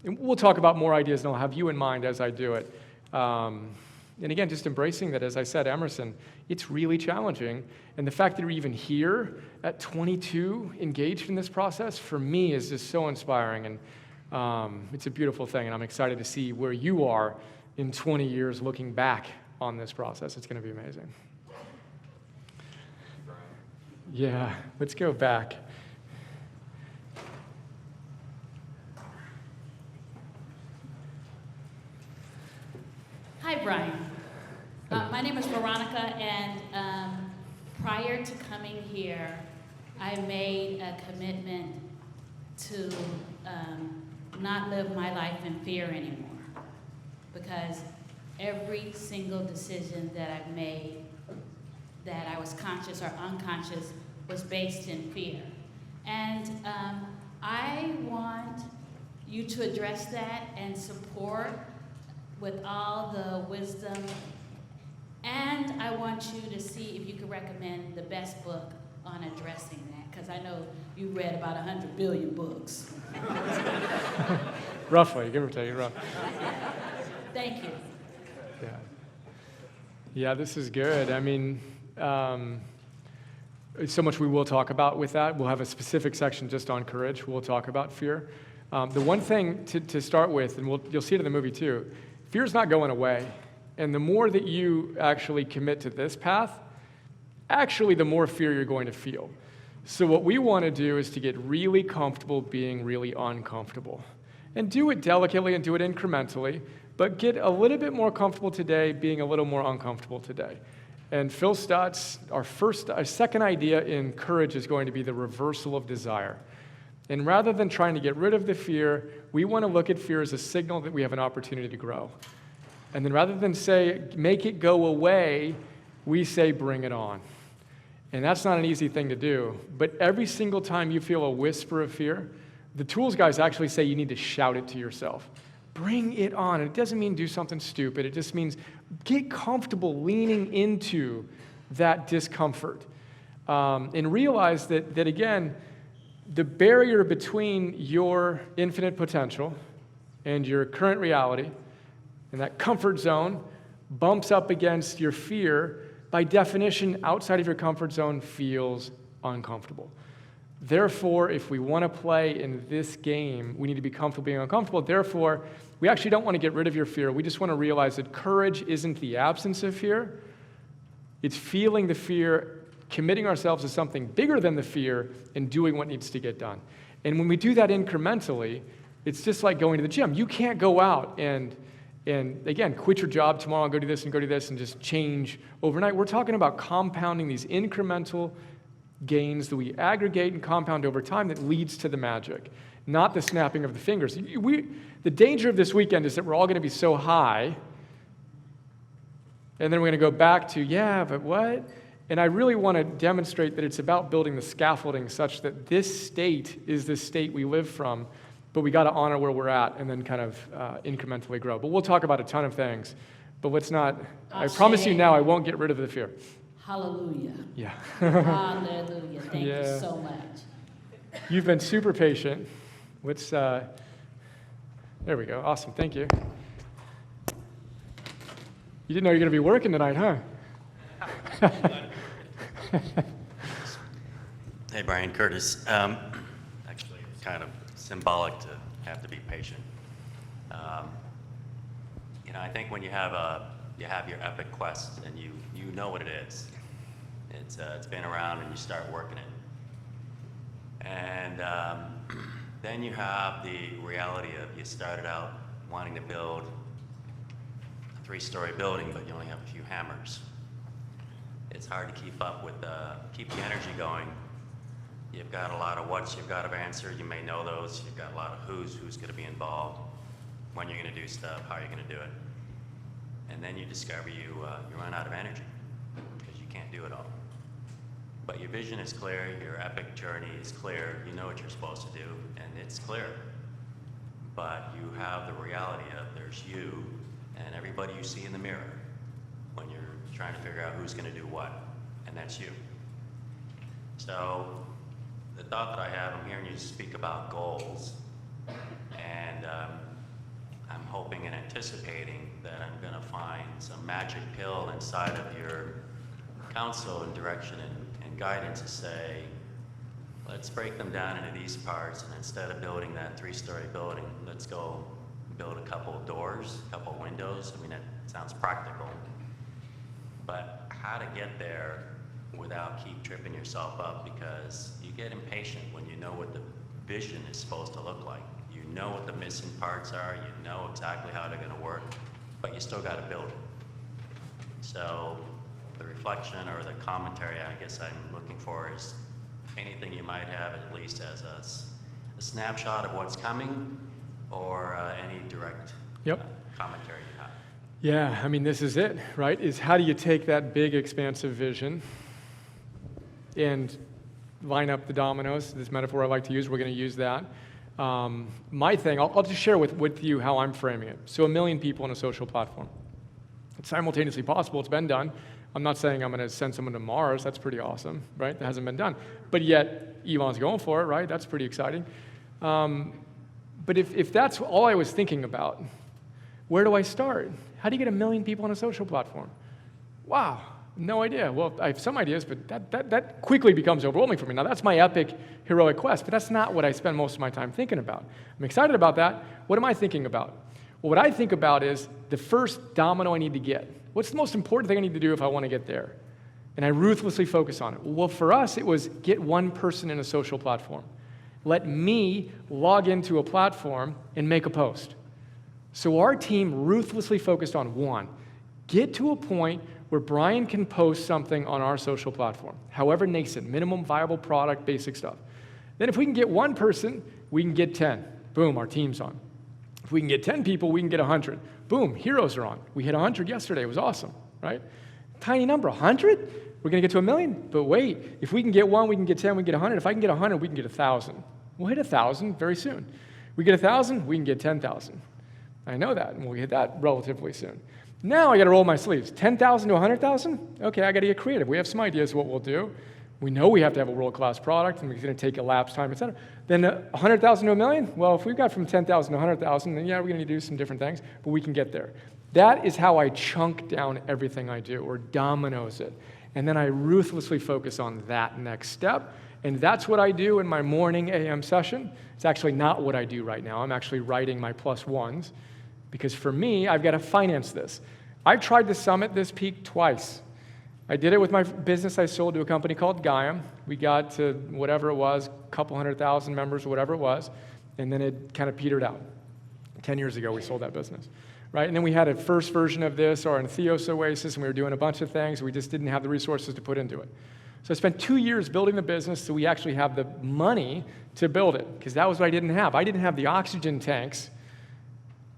we'll talk about more ideas, and I'll have you in mind as I do it. And again, just embracing that, as I said, Emerson, it's really challenging. And the fact that you're even here at 22, engaged in this process, for me is just so inspiring. And it's a beautiful thing, and I'm excited to see where you are in 20 years looking back on this process. It's going to be amazing. Yeah, let's go back. Hi, Brian. My name is Veronica, and prior to coming here, I made a commitment to not live my life in fear anymore, because every single decision that I've made, that I was conscious or unconscious, was based in fear. And I want you to address that and support with all the wisdom. And I want you to see if you could recommend the best book on addressing that, because I know you read about 100 billion books. Roughly, give or take, roughly. Thank you. Yeah. Yeah, this is good. I mean, so much we will talk about with that. We'll have a specific section just on courage. We'll talk about fear. The one thing to start with, and you'll see it in the movie too, fear's not going away. And the more that you actually commit to this path, actually the more fear you're going to feel. So what we want to do is to get really comfortable being really uncomfortable. And do it delicately and do it incrementally, but get a little bit more comfortable today being a little more uncomfortable today. And Phil Stott's, our second idea in courage is going to be the reversal of desire. And rather than trying to get rid of the fear, we want to look at fear as a signal that we have an opportunity to grow. And then rather than say, make it go away, we say, bring it on. And that's not an easy thing to do. But every single time you feel a whisper of fear, the tools guys actually say you need to shout it to yourself. Bring it on. And it doesn't mean do something stupid. It just means get comfortable leaning into that discomfort. And realize that again, the barrier between your infinite potential and your current reality, and that comfort zone bumps up against your fear, by definition, outside of your comfort zone feels uncomfortable. Therefore, if we want to play in this game, we need to be comfortable being uncomfortable. Therefore, we actually don't want to get rid of your fear. We just want to realize that courage isn't the absence of fear. It's feeling the fear, committing ourselves to something bigger than the fear, and doing what needs to get done. And when we do that incrementally, it's just like going to the gym. You can't go out and again, quit your job tomorrow and go do this and go do this and just change overnight. We're talking about compounding these incremental gains that we aggregate and compound over time that leads to the magic, not the snapping of the fingers. The danger of this weekend is that we're all going to be so high, and then we're going to go back to, yeah, but what? And I really want to demonstrate that it's about building the scaffolding such that this state is the state we live from, but we got to honor where we're at and then kind of incrementally grow. But we'll talk about a ton of things. But let's not, I promise you now, I won't get rid of the fear. Hallelujah. Yeah. Hallelujah. Thank you so much. You've been super patient. Let's, there we go. Awesome. Thank you. You didn't know you were going to be working tonight, huh? Hey, Brian, Curtis. Actually, it's kind of symbolic to have to be patient. I think when you have your epic quest and you know what it is, it's been around and you start working it, and then you have the reality of you started out wanting to build a 3-story building, but you only have a few hammers. It's hard to keep up with keep the energy going. You've got a lot of what's you've got to answer. You may know those. You've got a lot of who's going to be involved, when you're going to do stuff, how you're going to do it. And then you discover you run out of energy because you can't do it all. But your vision is clear. Your epic journey is clear. You know what you're supposed to do, and it's clear. But you have the reality of there's you and everybody you see in the mirror when you're trying to figure out who's going to do what, and that's you. So the thought that I have, I'm hearing you speak about goals, and I'm hoping and anticipating that I'm going to find some magic pill inside of your counsel and direction and guidance to say, let's break them down into these parts, and instead of building that 3-story building, let's go build a couple of doors, a couple of windows. I mean, that sounds practical. But how to get there without keep tripping yourself up, because you get impatient when you know what the vision is supposed to look like. You know what the missing parts are, you know exactly how they're going to work, but you still got to build it. So the reflection or the commentary I guess I'm looking for is anything you might have at least as a snapshot of what's coming, or any direct commentary you have. Yeah, I mean, this is it, right? Is how do you take that big, expansive vision and line up the dominoes? This metaphor I like to use, we're going to use that. My thing, I'll just share with you how I'm framing it. So 1 million people on a social platform. It's simultaneously possible. It's been done. I'm not saying I'm going to send someone to Mars. That's pretty awesome, right? That hasn't been done. But yet, Elon's going for it, right? That's pretty exciting. But if that's all I was thinking about, where do I start? How do you get 1 million people on a social platform? Wow, no idea. Well, I have some ideas, but that quickly becomes overwhelming for me. Now, that's my epic, heroic quest, but that's not what I spend most of my time thinking about. I'm excited about that. What am I thinking about? Well, what I think about is the first domino I need to get. What's the most important thing I need to do if I want to get there? And I ruthlessly focus on it. Well, for us, it was get one person in a social platform. Let me log into a platform and make a post. So our team ruthlessly focused on one. Get to a point where Brian can post something on our social platform, however nascent, minimum viable product, basic stuff. Then if we can get one person, we can get 10. Boom, our team's on. If we can get 10 people, we can get 100. Boom, heroes are on. We hit 100 yesterday. It was awesome, right? Tiny number, 100? We're going to get to 1 million? But wait, if we can get 1, we can get 10, we can get 100. If I can get 100, we can get 1,000. We'll hit 1,000 very soon. We get 1,000, we can get 10,000. I know that, and we'll get that relatively soon. Now I got to roll my sleeves. 10,000 to 100,000? Okay, I got to get creative. We have some ideas of what we'll do. We know we have to have a world-class product, and it's going to take elapsed time, et cetera. Then 100,000 to 1 million? Well, if we've got from 10,000 to 100,000, then yeah, we're going to do some different things, but we can get there. That is how I chunk down everything I do, or dominoes it. And then I ruthlessly focus on that next step. And that's what I do in my morning AM session. It's actually not what I do right now. I'm actually writing my +1s. Because for me, I've got to finance this. I've tried to summit this peak twice. I did it with my business I sold to a company called Gaiam. We got to whatever it was, a couple 100,000 members, whatever it was, and then it kind of petered out. 10 years ago, we sold that business, right? And then we had a first version of this, or an Theos Oasis, and we were doing a bunch of things. We just didn't have the resources to put into it. So I spent 2 years building the business so we actually have the money to build it, because that was what I didn't have. I didn't have the oxygen tanks,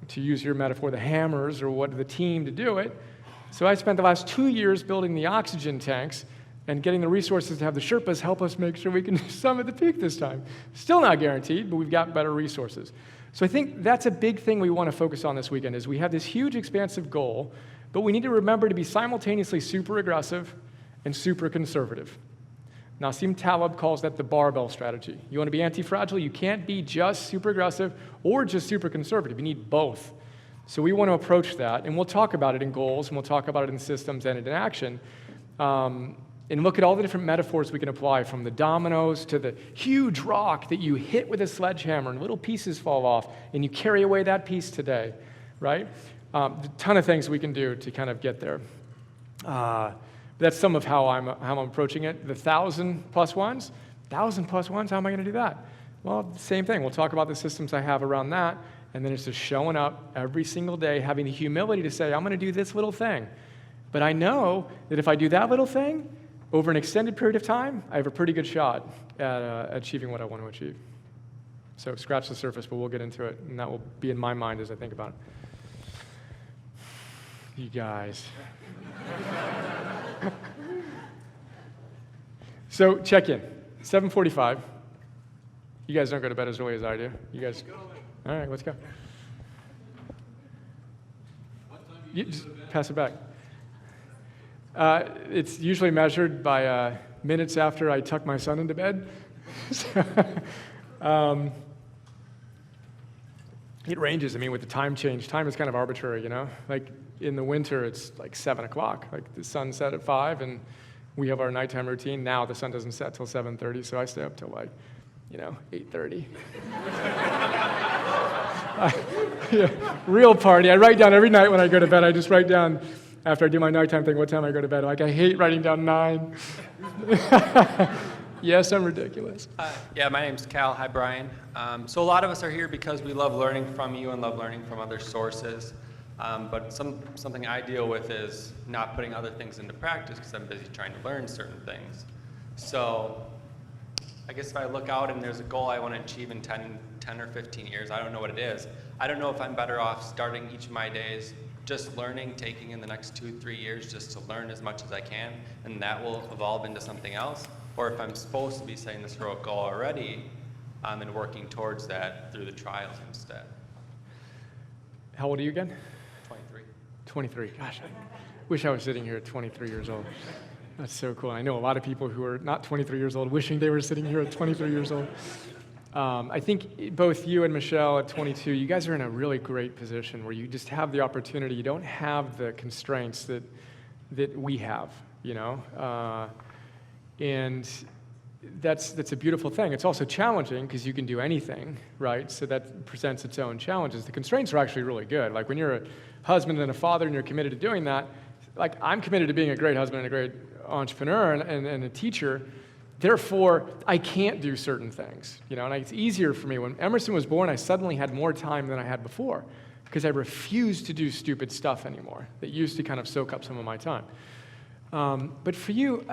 to use your metaphor, the hammers, or what the team to do it. So I spent the last 2 years building the oxygen tanks and getting the resources to have the Sherpas help us make sure we can summit the peak this time. Still not guaranteed, but we've got better resources. So I think that's a big thing we want to focus on this weekend is we have this huge expansive goal, but we need to remember to be simultaneously super aggressive and super conservative. Nassim Taleb calls that the barbell strategy. You want to be anti-fragile, you can't be just super aggressive or just super conservative. You need both. So we want to approach that, and we'll talk about it in goals, and we'll talk about it in systems and in action, and look at all the different metaphors we can apply, from the dominoes to the huge rock that you hit with a sledgehammer and little pieces fall off, and you carry away that piece today, right? A ton of things we can do to kind of get there. That's some of how I'm approaching it. The 1,000 plus ones, how am I going to do that? Well, same thing. We'll talk about the systems I have around that, and then it's just showing up every single day, having the humility to say, I'm going to do this little thing. But I know that if I do that little thing over an extended period of time, I have a pretty good shot at achieving what I want to achieve. So scratch the surface, but we'll get into it, and that will be in my mind as I think about it. You guys. So check in, 7:45. You guys don't go to bed as early as I do. You guys, all right, let's go. You just pass it back. It's usually measured by minutes after I tuck my son into bed. It ranges. I mean, with the time change, time is kind of arbitrary, you know? Like in the winter, it's like 7 o'clock. Like the sun set at 5, and we have our nighttime routine. Now the sun doesn't set till 7:30, so I stay up till like, 8:30. Yeah, real party. I write down every night when I go to bed. I just write down after I do my nighttime thing what time I go to bed. Like, I hate writing down 9. Yes, I'm ridiculous. Yeah, my name's Cal. Hi, Brian. So a lot of us are here because we love learning from you and love learning from other sources. But something I deal with is not putting other things into practice because I'm busy trying to learn certain things. So I guess if I look out and there's a goal I want to achieve in 10 or 15 years, I don't know what it is. I don't know if I'm better off starting each of my days just learning, taking in the next 2-3 years just to learn as much as I can, and that will evolve into something else, or if I'm supposed to be setting this heroic goal already and working towards that through the trials instead. How old are you again? 23. 23. Gosh, I wish I was sitting here at 23 years old. That's so cool. I know a lot of people who are not 23 years old wishing they were sitting here at 23 years old. I think both you and Michelle at 22, you guys are in a really great position where you just have the opportunity. You don't have the constraints that we have, you know? And that's a beautiful thing. It's also challenging because you can do anything, right? So that presents its own challenges. The constraints are actually really good. Like when you're a husband and a father and you're committed to doing that, like I'm committed to being a great husband and a great entrepreneur and a teacher. Therefore, I can't do certain things, you know, and it's easier for me. When Emerson was born, I suddenly had more time than I had before because I refused to do stupid stuff anymore that used to kind of soak up some of my time. But for you,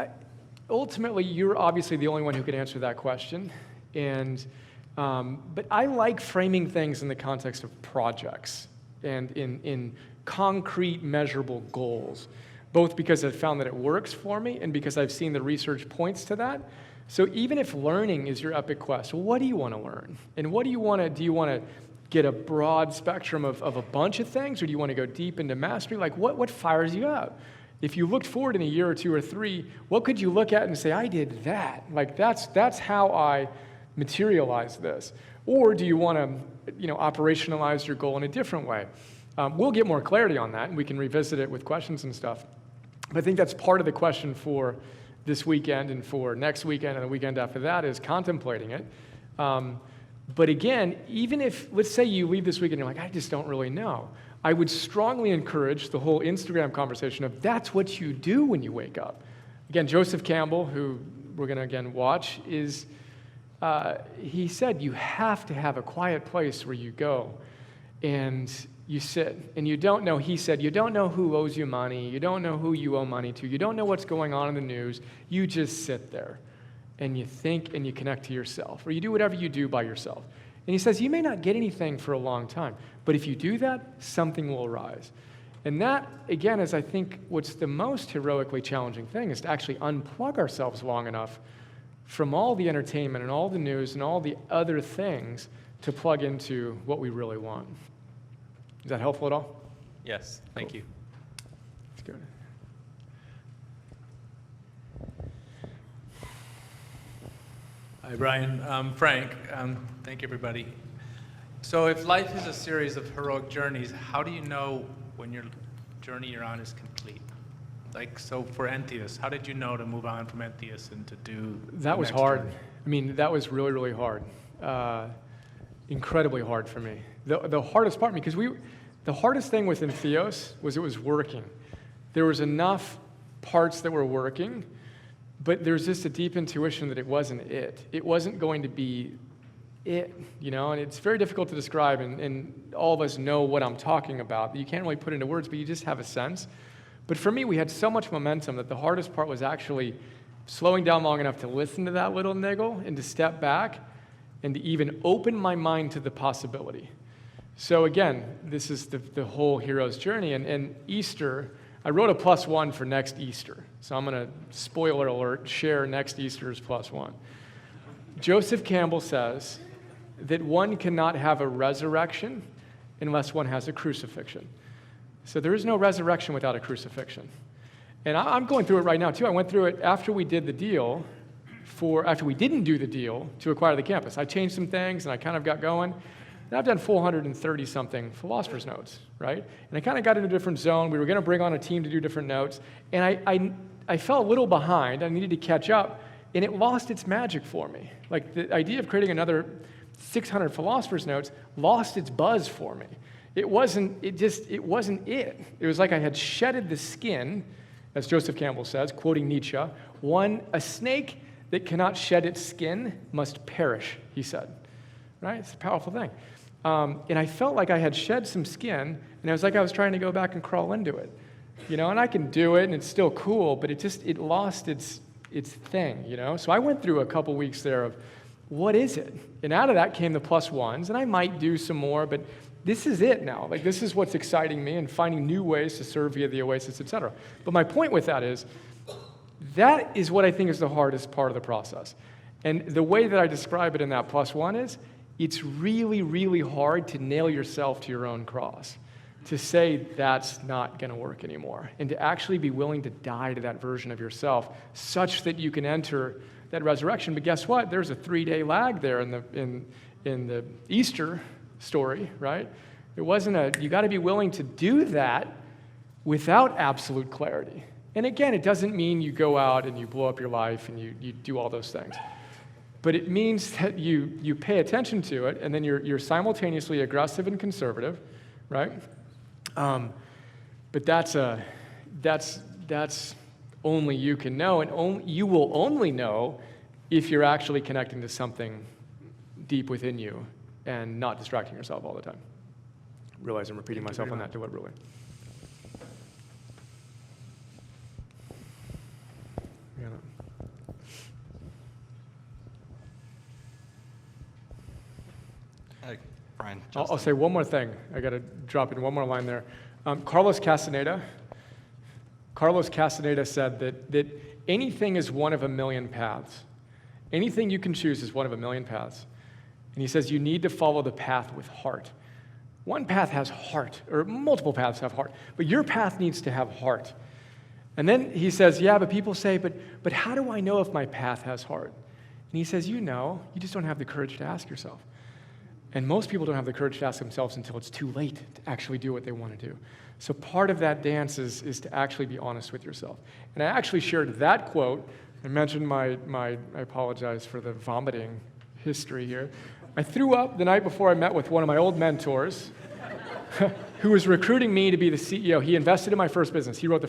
ultimately, you're obviously the only one who can answer that question. But I like framing things in the context of projects and in concrete, measurable goals, both because I've found that it works for me and because I've seen the research points to that. So even if learning is your epic quest, well, what do you want to learn? And what do you want to get a broad spectrum of a bunch of things, or do you want to go deep into mastery? Like what fires you up? If you looked forward in a year or two or three, what could you look at and say, I did that? Like that's how I materialize this. Or do you want to, operationalize your goal in a different way? We'll get more clarity on that, and we can revisit it with questions and stuff. But I think that's part of the question for this weekend and for next weekend and the weekend after that is contemplating it. But again, even if, let's say you leave this weekend and you're like, I just don't really know. I would strongly encourage the whole Instagram conversation of that's what you do when you wake up. Again, Joseph Campbell, who we're going to again watch, he said you have to have a quiet place where you go and you sit. And you don't know, he said, you don't know who owes you money. You don't know who you owe money to. You don't know what's going on in the news. You just sit there and you think and you connect to yourself, or you do whatever you do by yourself. And he says, you may not get anything for a long time, but if you do that, something will arise. And that, again, is I think what's the most heroically challenging thing is to actually unplug ourselves long enough from all the entertainment and all the news and all the other things to plug into what we really want. Is that helpful at all? Yes, thank you. Let's go. Hi, Brian. Frank. Thank you, everybody. So if life is a series of heroic journeys, how do you know when your journey you're on is complete? Like, so for Entheus, how did you know to move on from Entheus and to do that was hard. Journey? I mean, that was really, really hard. Incredibly hard for me. The hardest part, because the hardest thing with Entheos was it was working. There was enough parts that were working, but there's just a deep intuition that it wasn't it. It wasn't going to be it, and it's very difficult to describe, and all of us know what I'm talking about. You can't really put it into words, but you just have a sense. But for me, we had so much momentum that the hardest part was actually slowing down long enough to listen to that little niggle and to step back and to even open my mind to the possibility. So again, this is the whole hero's journey. And Easter, I wrote a +1 for next Easter. So I'm going to, spoiler alert, share next Easter's +1. Joseph Campbell says that one cannot have a resurrection unless one has a crucifixion. So there is no resurrection without a crucifixion. And I'm going through it right now, too. I went through it after we did the deal, after we didn't do the deal to acquire the campus. I changed some things, and I kind of got going. And I've done 430-something philosopher's notes, right? And I kind of got in a different zone. We were going to bring on a team to do different notes. And I fell a little behind. I needed to catch up. And it lost its magic for me. Like the idea of creating another 600 philosopher's notes lost its buzz for me. It wasn't it. It was like I had shedded the skin, as Joseph Campbell says, quoting Nietzsche, a snake that cannot shed its skin must perish, he said. Right? It's a powerful thing. And I felt like I had shed some skin, and it was like I was trying to go back and crawl into it. And I can do it, and it's still cool, but it lost its thing, So I went through a couple weeks there of, what is it? And out of that came the +1s, and I might do some more, but this is it now. Like, this is what's exciting me, and finding new ways to serve via the Oasis, etc. But my point with that is what I think is the hardest part of the process. And the way that I describe it in that +1 is, it's really, really hard to nail yourself to your own cross. to say that's not going to work anymore, and to actually be willing to die to that version of yourself such that you can enter that resurrection. But guess what? There's a 3-day lag there in the Easter story, right? It wasn't you got to be willing to do that without absolute clarity. And again, it doesn't mean you go out and you blow up your life and you do all those things. But it means that you pay attention to it, and then you're simultaneously aggressive and conservative, right? But that's only you can know, and you will only know if you're actually connecting to something deep within you and not distracting yourself all the time. Realize I'm repeating myself on that deliberately. Hey, Brian. I'll say one more thing. I got to drop in one more line there. Carlos Castaneda said that anything is one of a million paths. Anything you can choose is one of a million paths. And he says you need to follow the path with heart. One path has heart, or multiple paths have heart, but your path needs to have heart. And then he says, yeah, but people say, but how do I know if my path has heart? And he says, you know, you just don't have the courage to ask yourself. And most people don't have the courage to ask themselves until it's too late to actually do what they want to do. So part of that dance is to actually be honest with yourself. And I actually shared that quote. I mentioned I apologize for the vomiting history here. I threw up the night before I met with one of my old mentors who was recruiting me to be the CEO. He invested in my first business. He wrote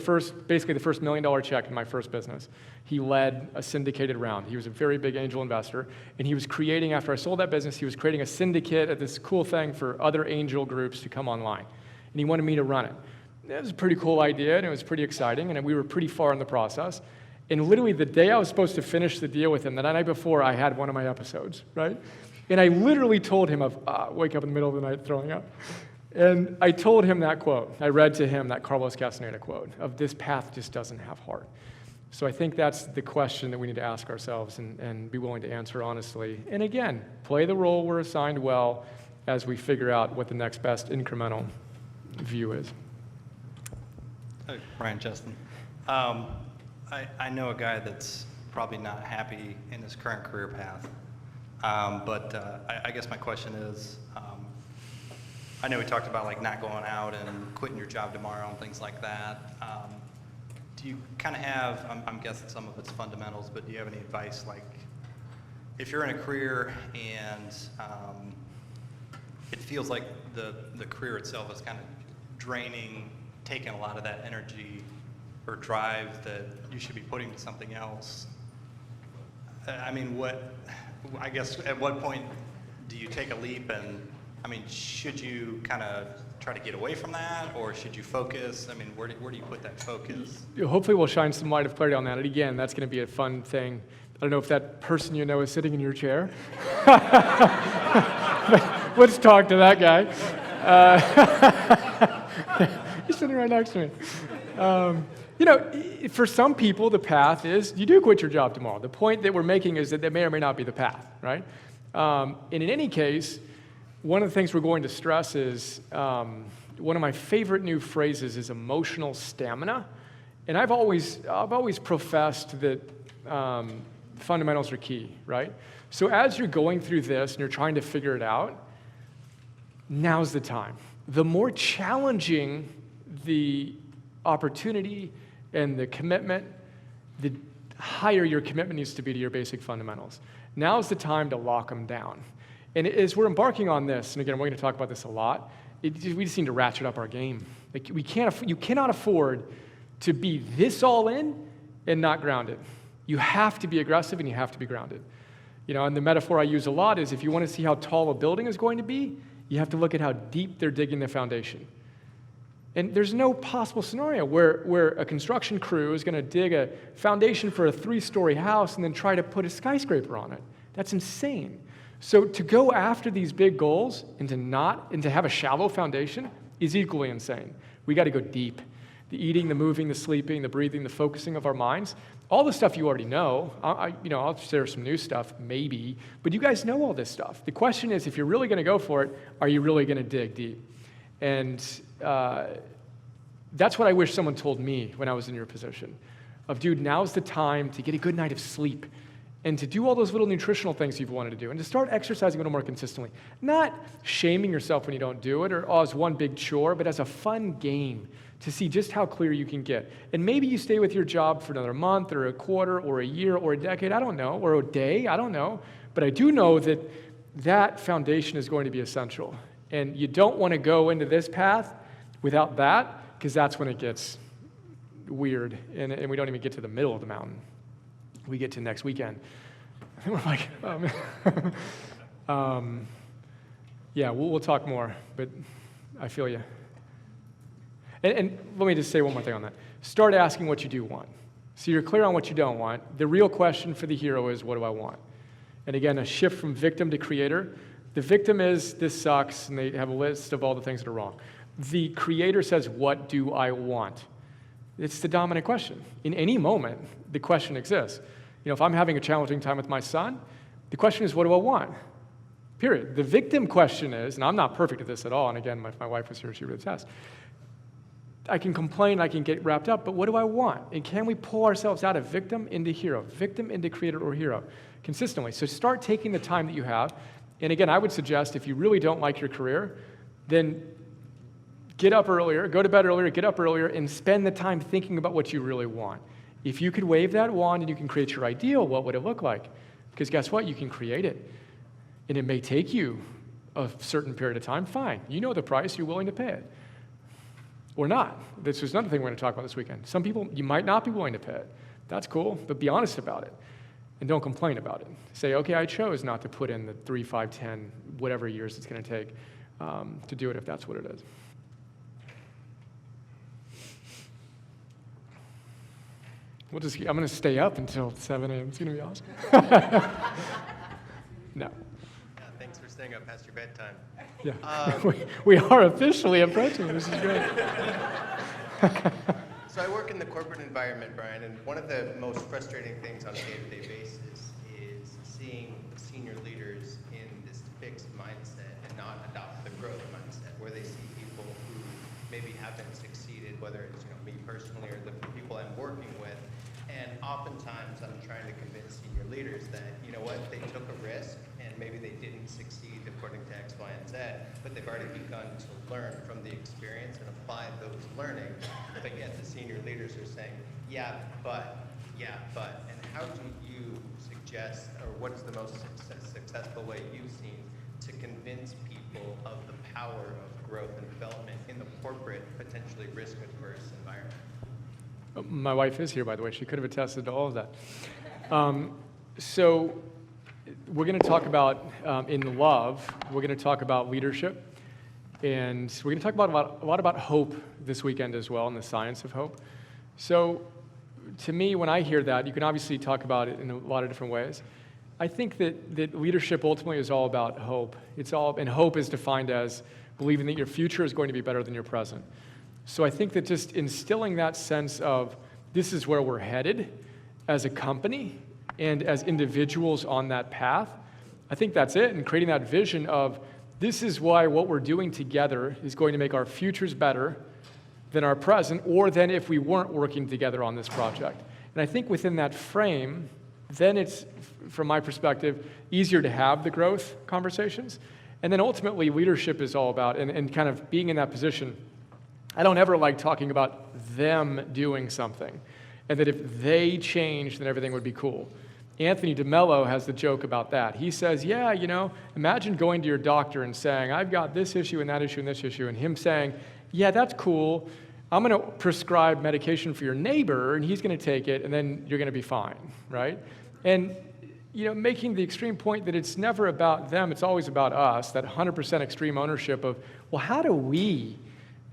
basically the first $1 million check in my first business. He led a syndicated round. He was a very big angel investor, and he was creating, after I sold that business, he was creating a syndicate of this cool thing for other angel groups to come online. And he wanted me to run it. It was a pretty cool idea, and it was pretty exciting, and we were pretty far in the process. And literally the day I was supposed to finish the deal with him, the night before, I had one of my episodes, right? And I literally told him wake up in the middle of the night throwing up. And I told him that quote. I read to him that Carlos Castaneda quote of this path just doesn't have heart. So I think that's the question that we need to ask ourselves and be willing to answer honestly. And again, play the role we're assigned well as we figure out what the next best incremental view is. Hey, Brian, Justin. I know a guy that's probably not happy in his current career path. But I guess my question is, I know we talked about like not going out and quitting your job tomorrow and things like that. Do you kind of have, I'm guessing some of it's fundamentals, but do you have any advice like if you're in a career and it feels like the career itself is kind of draining, taking a lot of that energy or drive that you should be putting to something else? I mean, I guess at what point do you take a leap and, I mean, should you kind of try to get away from that or should you focus? I mean, where do you put that focus? Hopefully we'll shine some light of clarity on that. And again, that's going to be a fun thing. I don't know if that person you know is sitting in your chair. Let's talk to that guy. He's sitting right next to me. You know, for some people, the path is you do quit your job tomorrow. The point that we're making is that may or may not be the path, right? And in any case, one of the things we're going to stress is one of my favorite new phrases is emotional stamina. And I've always professed that fundamentals are key, right? So as you're going through this and you're trying to figure it out, now's the time. The more challenging the opportunity and the commitment, the higher your commitment needs to be to your basic fundamentals. Now's the time to lock them down. And as we're embarking on this, and again, we're going to talk about this a lot, we just need to ratchet up our game. Like you cannot afford to be this all in and not grounded. You have to be aggressive and you have to be grounded. You know, and the metaphor I use a lot is if you want to see how tall a building is going to be, you have to look at how deep they're digging the foundation. And there's no possible scenario where a construction crew is going to dig a foundation for a 3-story house and then try to put a skyscraper on it. That's insane. So to go after these big goals and to have a shallow foundation is equally insane. We got to go deep. The eating, the moving, the sleeping, the breathing, the focusing of our minds, all the stuff you already know. I'll share some new stuff, maybe, but you guys know all this stuff. The question is, if you're really going to go for it, are you really going to dig deep? And that's what I wish someone told me when I was in your position. Of, dude, now's the time to get a good night of sleep and to do all those little nutritional things you've wanted to do and to start exercising a little more consistently. Not shaming yourself when you don't do it or as one big chore, but as a fun game to see just how clear you can get. And maybe you stay with your job for another month or a quarter or a year or a decade, I don't know, or a day, I don't know. But I do know that that foundation is going to be essential. And you don't want to go into this path without that, because that's when it gets weird, and we don't even get to the middle of the mountain. We get to next weekend, and we're like, oh, man. Yeah, we'll talk more, but I feel you. And let me just say one more thing on that. Start asking what you do want. So you're clear on what you don't want. The real question for the hero is, what do I want? And again, a shift from victim to creator. The victim is, this sucks, and they have a list of all the things that are wrong. The creator says, what do I want? It's the dominant question. In any moment, the question exists. You know, if I'm having a challenging time with my son, the question is, what do I want? Period. The victim question is, and I'm not perfect at this at all, and again, if my wife was here, she would attest. I can complain, I can get wrapped up, but what do I want? And can we pull ourselves out of victim into hero, victim into creator or hero consistently? So start taking the time that you have. And again, I would suggest if you really don't like your career, then get up earlier, go to bed earlier, get up earlier, and spend the time thinking about what you really want. If you could wave that wand and you can create your ideal, what would it look like? Because guess what? You can create it. And it may take you a certain period of time. Fine. You know the price. You're willing to pay it. Or not. This is another thing we're going to talk about this weekend. Some people, you might not be willing to pay it. That's cool, but be honest about it. And don't complain about it. Say, okay, I chose not to put in the 3, 5, 10, whatever years it's going to take to do it if that's what it is. I'm going to stay up until 7 a.m. It's going to be awesome. No. Yeah, thanks for staying up past your bedtime. Yeah. We are officially approaching. This is great. So I work in the corporate environment, Brian, and one of the most frustrating things on a day-to-day basis is seeing senior leaders in this fixed mindset and not adopt the growth mindset, where they see people who maybe haven't succeeded, whether it's me personally or the people I'm working with. And oftentimes I'm trying to convince senior leaders that, you know what, they took a risk and maybe they didn't succeed according to X, Y, and Z, but they've already begun to learn from the experience and apply those learnings. But yet the senior leaders are saying, yeah, but. And how do you suggest, or what is the most successful way you've seen to convince people of the power of growth and development in the corporate, potentially risk-averse environment? My wife is here, by the way. She could have attested to all of that. So we're going to talk about, in love, we're going to talk about leadership. And we're going to talk about a lot about hope this weekend as well, and the science of hope. So to me, when I hear that, you can obviously talk about it in a lot of different ways. I think that leadership ultimately is all about hope. And hope is defined as believing that your future is going to be better than your present. So I think that just instilling that sense of this is where we're headed as a company and as individuals on that path, I think that's it. And creating that vision of this is why what we're doing together is going to make our futures better than our present, or than if we weren't working together on this project. And I think within that frame, then it's, from my perspective, easier to have the growth conversations. And then ultimately, leadership is all about, and kind of being in that position, I don't ever like talking about them doing something, and that if they change, then everything would be cool. Anthony DeMello has the joke about that. He says, yeah, imagine going to your doctor and saying, I've got this issue and that issue and this issue, and him saying, yeah, that's cool. I'm going to prescribe medication for your neighbor, and he's going to take it, and then you're going to be fine, right? And making the extreme point that it's never about them, it's always about us, that 100% extreme ownership of, well, how do we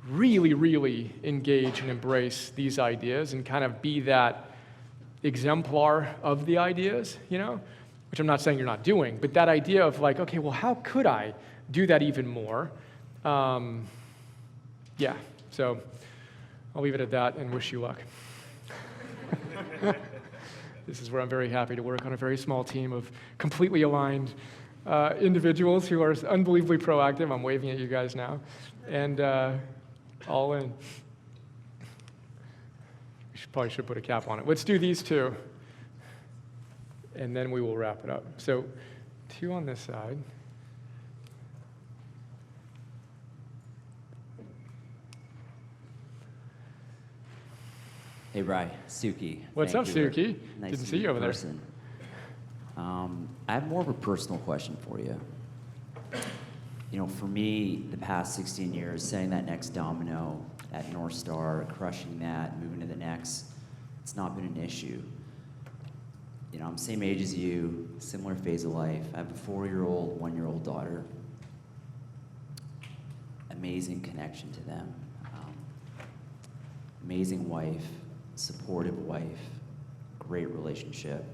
really, really engage and embrace these ideas and kind of be that exemplar of the ideas, which I'm not saying you're not doing, but that idea of like, okay, well, how could I do that even more? Yeah, so I'll leave it at that and wish you luck. This is where I'm very happy to work on a very small team of completely aligned individuals who are unbelievably proactive. I'm waving at you guys now. And All in. Probably should put a cap on it. Let's do these two, and then we will wrap it up. So 2 on this side. Hey, Bri, Suki. What's Thank up, you. Suki? Nice Didn't to see meet you over there. person. I have more of a personal question for you. You know, for me, the past 16 years, setting that next domino at North Star, crushing that, moving to the next, it's not been an issue. You know, I'm the same age as you, similar phase of life. I have a 4-year-old, 1-year-old daughter. Amazing connection to them. Amazing wife, supportive wife, great relationship.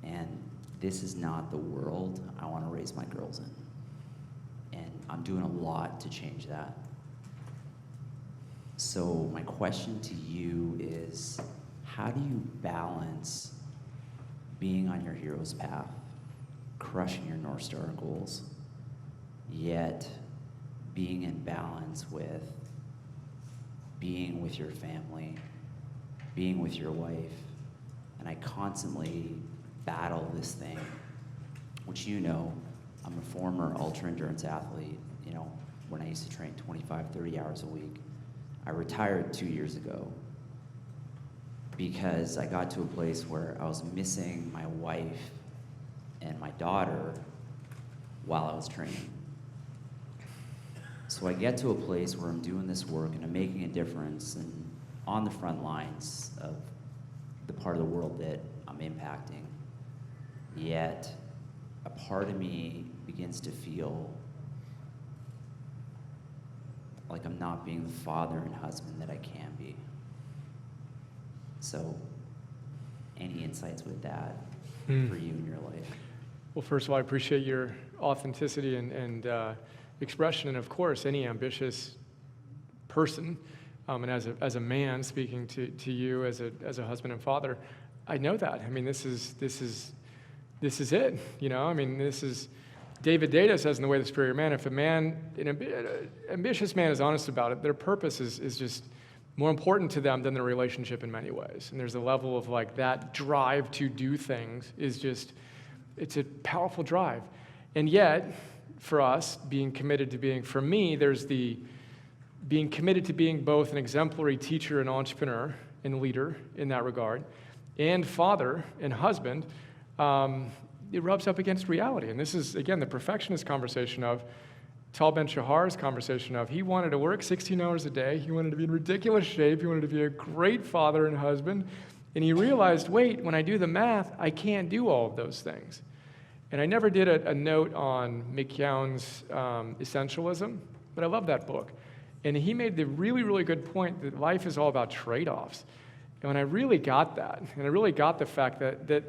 And this is not the world I want to raise my girls in. And I'm doing a lot to change that. So my question to you is, how do you balance being on your hero's path, crushing your North Star goals, yet being in balance with being with your family, being with your wife? And I constantly battle this thing, which you know, I'm a former ultra-endurance athlete, you know, when I used to train 25, 30 hours a week. I retired 2 years ago because I got to a place where I was missing my wife and my daughter while I was training. So I get to a place where I'm doing this work and I'm making a difference and on the front lines of the part of the world that I'm impacting. Yet, a part of me begins to feel like I'm not being the father and husband that I can be. So, any insights with that for you in your life? Well, first of all, I appreciate your authenticity and expression, and of course, any ambitious person, and as a man speaking to you as a husband and father, I know that. I mean, this is it. You know, I mean, this is. David Data says in The Way of the Superior Man, if an ambitious man is honest about it, their purpose is just more important to them than their relationship in many ways. And there's a level of like that drive to do things is just, it's a powerful drive. And yet, for us, being committed to being, for me, there's the being committed to being both an exemplary teacher and entrepreneur and leader in that regard, and father and husband. It rubs up against reality. And this is, again, the perfectionist conversation of Tal Ben-Shahar's conversation of he wanted to work 16 hours a day, he wanted to be in ridiculous shape, he wanted to be a great father and husband, and he realized, wait, when I do the math, I can't do all of those things. And I never did a note on McKeown's Essentialism, but I love that book. And he made the really, really good point that life is all about trade-offs. And when I really got that, and I really got the fact that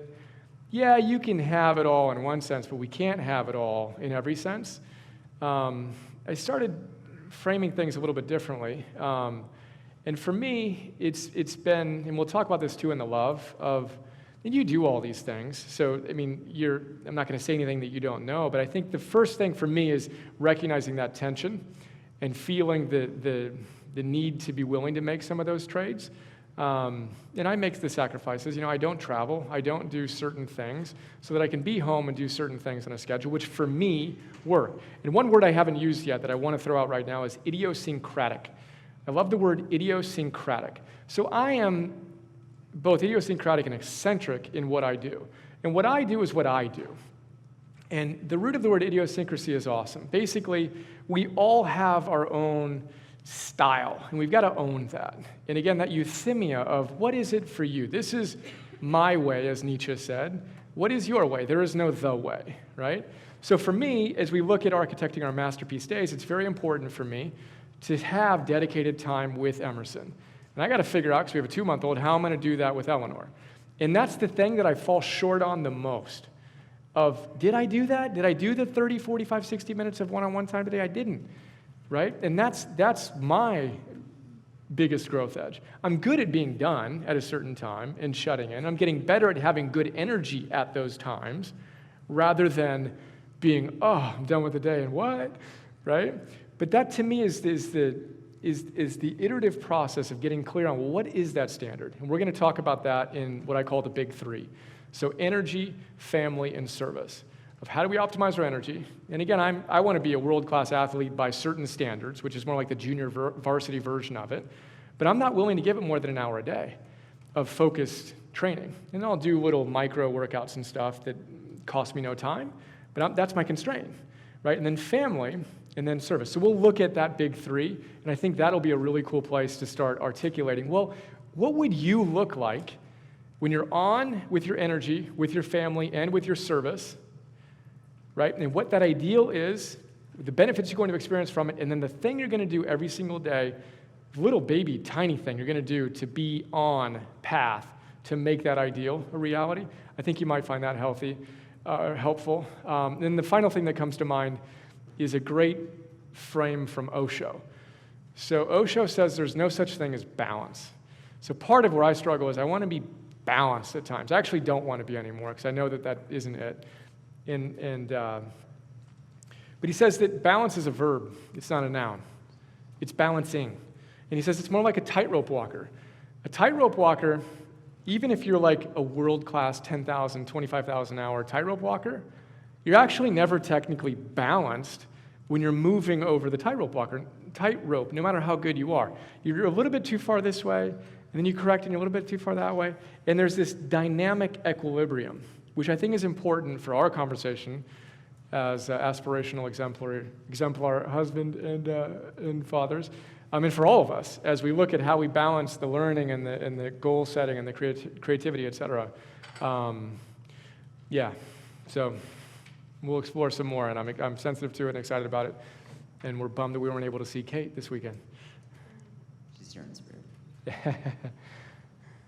yeah, you can have it all in one sense, but we can't have it all in every sense. I started framing things a little bit differently. And for me, it's been, and we'll talk about this too in the love of, and you do all these things. So, I mean, I'm not going to say anything that you don't know, but I think the first thing for me is recognizing that tension and feeling the need to be willing to make some of those trades. And I make the sacrifices. You know, I don't travel. I don't do certain things so that I can be home and do certain things on a schedule, which for me work. And one word I haven't used yet that I want to throw out right now is idiosyncratic. I love the word idiosyncratic. So I am both idiosyncratic and eccentric in what I do. And what I do is what I do. And the root of the word idiosyncrasy is awesome. Basically, we all have our own style, and we've got to own that. And again, that euthymia of what is it for you? This is my way, as Nietzsche said. What is your way? There is no the way, right? So for me, as we look at architecting our masterpiece days, it's very important for me to have dedicated time with Emerson. And I got to figure out, because we have a 2-month-old, how I'm going to do that with Eleanor. And that's the thing that I fall short on the most. Of, did I do that? Did I do the 30, 45, 60 minutes of one-on-one time today? I didn't. Right? And that's my biggest growth edge. I'm good at being done at a certain time and shutting in. I'm getting better at having good energy at those times rather than being, oh, I'm done with the day and what? Right? But that to me is the iterative process of getting clear on, well, what is that standard? And we're going to talk about that in what I call the big three. So energy, family, and service. Of how do we optimize our energy? And again, I want to be a world-class athlete by certain standards, which is more like the junior varsity version of it. But I'm not willing to give it more than an hour a day of focused training. And I'll do little micro workouts and stuff that cost me no time, but that's my constraint, right? And then family, and then service. So we'll look at that big three, and I think that'll be a really cool place to start articulating, well, what would you look like when you're on with your energy, with your family, and with your service, right? And what that ideal is, the benefits you're going to experience from it, and then the thing you're going to do every single day, little baby, tiny thing you're going to do to be on path to make that ideal a reality. I think you might find that helpful. Then the final thing that comes to mind is a great frame from Osho. So Osho says there's no such thing as balance. So part of where I struggle is I want to be balanced at times. I actually don't want to be anymore because I know that isn't it. But he says that balance is a verb. It's not a noun. It's balancing. And he says it's more like a tightrope walker. A tightrope walker, even if you're like a world-class 10,000, 25,000 hour tightrope walker, you're actually never technically balanced when you're moving over the tightrope no matter how good you are. You're a little bit too far this way, and then you correct and you're a little bit too far that way. And there's this dynamic equilibrium, which I think is important for our conversation as aspirational exemplar husband and fathers, and for all of us, as we look at how we balance the learning and the goal setting and the creativity, et cetera. So we'll explore some more, and I'm sensitive to it and excited about it. And we're bummed that we weren't able to see Kate this weekend. She's here in spirit.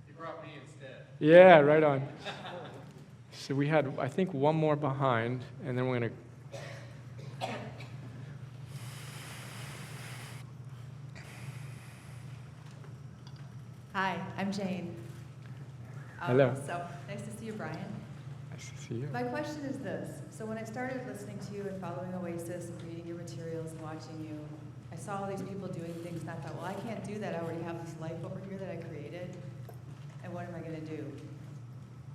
You brought me instead. Yeah, right on. So we had, I think, one more behind, and then we're going to... Hi, I'm Jane. Hello. So, nice to see you, Brian. Nice to see you. My question is this. So when I started listening to you and following Oasis and reading your materials and watching you, I saw all these people doing things and I thought, well, I can't do that. I already have this life over here that I created, and what am I going to do?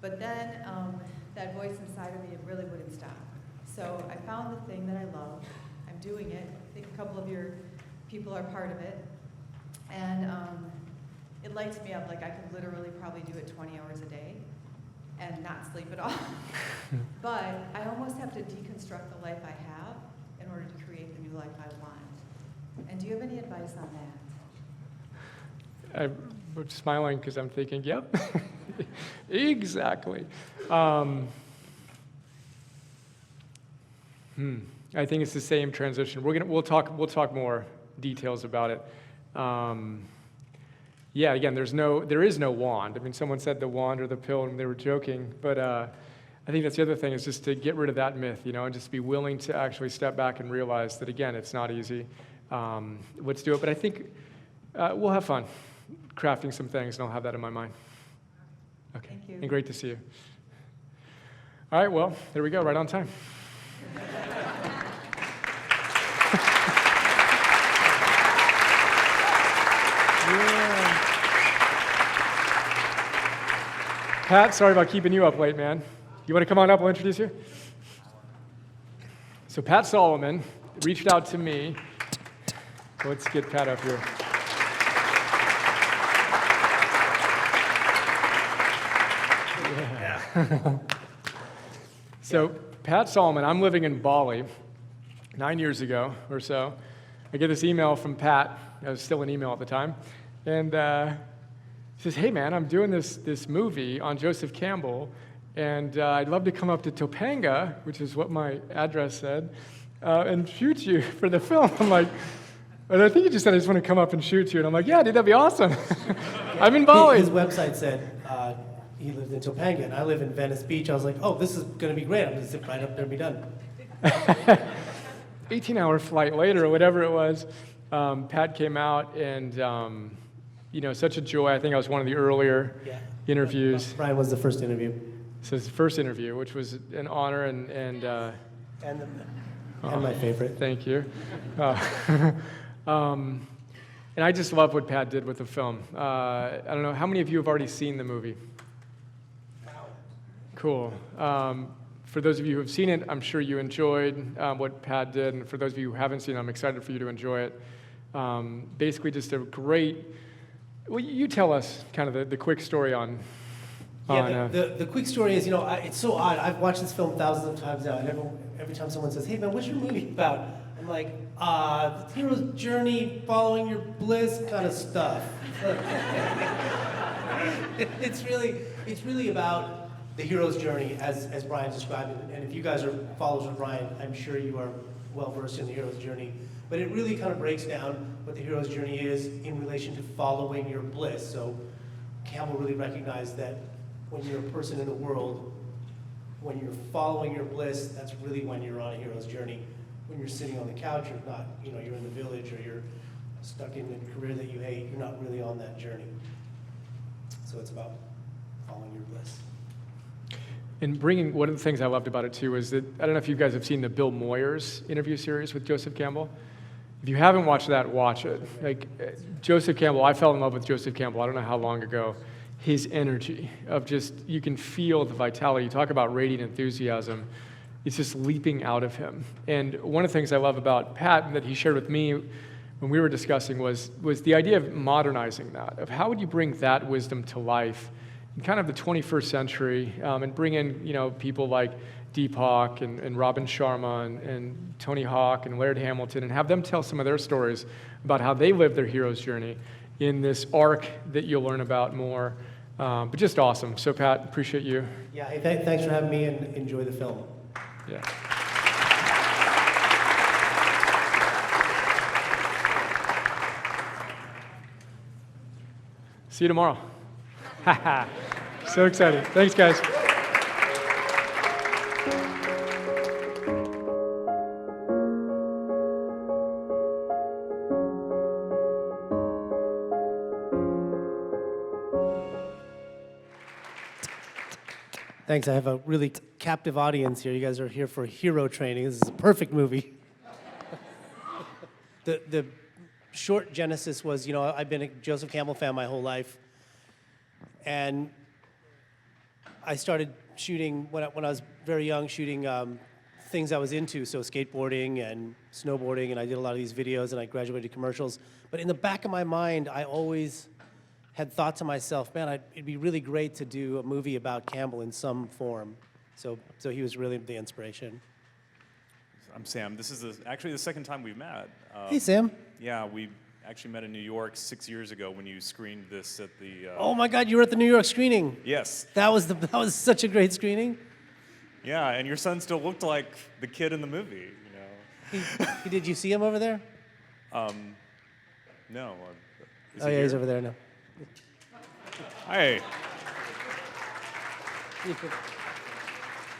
But then that voice inside of me, it really wouldn't stop. So I found the thing that I love. I'm doing it. I think a couple of your people are part of it. And it lights me up. Like I could literally probably do it 20 hours a day and not sleep at all. But I almost have to deconstruct the life I have in order to create the new life I want. And do you have any advice on that? I'm smiling because I'm thinking, yep, exactly. I think it's the same transition. We'll talk more details about it. Yeah, again, there is no wand. I mean, someone said the wand or the pill, and they were joking, but I think that's the other thing is just to get rid of that myth, and just be willing to actually step back and realize that, again, it's not easy. Let's do it. But I think we'll have fun crafting some things, and I'll have that in my mind. Okay. Thank you. And great to see you. All right, well, there we go, right on time. Pat, sorry about keeping you up late, man. You want to come on up? I'll introduce you. So Pat Solomon reached out to me. Let's get Pat up here. Yeah. So Pat Solomon, I'm living in Bali 9 years ago or so. I get this email from Pat. It was still an email at the time. And he says, hey, man, I'm doing this movie on Joseph Campbell, and I'd love to come up to Topanga, which is what my address said, and shoot you for the film. I'm like, and I think he just said, I just want to come up and shoot you. And I'm like, yeah, dude, that'd be awesome. I'm in Bali. His website said he lived in Topanga, and I live in Venice Beach. I was like, oh, this is going to be great. I'm going to zip right up there and be done. 18-hour flight later, or whatever it was, Pat came out, and such a joy. I think I was one of the earlier interviews. Brian was the first interview. So it's the first interview, which was an honor, and And my favorite. Thank you. And I just love what Pat did with the film. I don't know, how many of you have already seen the movie? Cool. For those of you who have seen it, I'm sure you enjoyed what Pat did, and for those of you who haven't seen it, I'm excited for you to enjoy it. Basically, just a great. Well, you tell us kind of the quick story on. The quick story is, it's so odd. I've watched this film thousands of times now, and every time someone says, "Hey man, what's your movie about?" I'm like, the hero's journey, following your bliss kind of stuff. It's really about the hero's journey, as Brian described it. And if you guys are followers of Brian, I'm sure you are well versed in the hero's journey. But it really kind of breaks down what the hero's journey is in relation to following your bliss. So Campbell really recognized that when you're a person in the world, when you're following your bliss, that's really when you're on a hero's journey. When you're sitting on the couch, or not, you're in the village, or you're stuck in a career that you hate, you're not really on that journey. So it's about following your bliss. And bringing, one of the things I loved about it too is that, I don't know if you guys have seen the Bill Moyers interview series with Joseph Campbell. If you haven't watched that, watch it. Like, Joseph Campbell, I fell in love with Joseph Campbell, I don't know how long ago. His energy of just, you can feel the vitality. You talk about radiant enthusiasm. It's just leaping out of him. And one of the things I love about Pat that he shared with me when we were discussing was the idea of modernizing that, of how would you bring that wisdom to life in kind of the 21st century, and bring in, people like Deepak and Robin Sharma and Tony Hawk and Laird Hamilton, and have them tell some of their stories about how they lived their hero's journey in this arc that you'll learn about more. But just awesome. So Pat, appreciate you. Yeah, hey, thanks for having me, and enjoy the film. Yeah. See you tomorrow. So excited. Thanks, guys. Thanks. I have a really captive audience here. You guys are here for hero training. This is a perfect movie. The short genesis was, I've been a Joseph Campbell fan my whole life. And I started shooting, when I was very young, shooting things I was into, so skateboarding and snowboarding, and I did a lot of these videos, and I graduated commercials. But in the back of my mind, I always had thought to myself, man, it'd be really great to do a movie about Campbell in some form. So he was really the inspiration. I'm Sam. This is actually the second time we've met. Hey, Sam. Yeah, we actually met in New York 6 years ago when you screened this at the... Oh my God, you were at the New York screening. Yes. That was such a great screening. Yeah, and your son still looked like the kid in the movie, Did you see him over there? No. Oh yeah, he's over there now. Hey.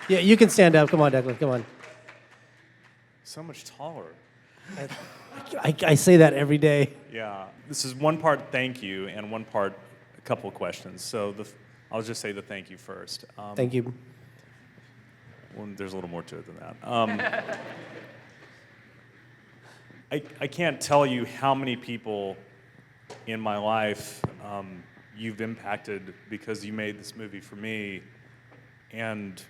Yeah, you can stand up. Come on, Declan. Come on. So much taller. I say that every day. Yeah. This is one part thank you and one part a couple of questions. So I'll just say the thank you first. Thank you. Well, there's a little more to it than that. I can't tell you how many people in my life you've impacted because you made this movie for me, and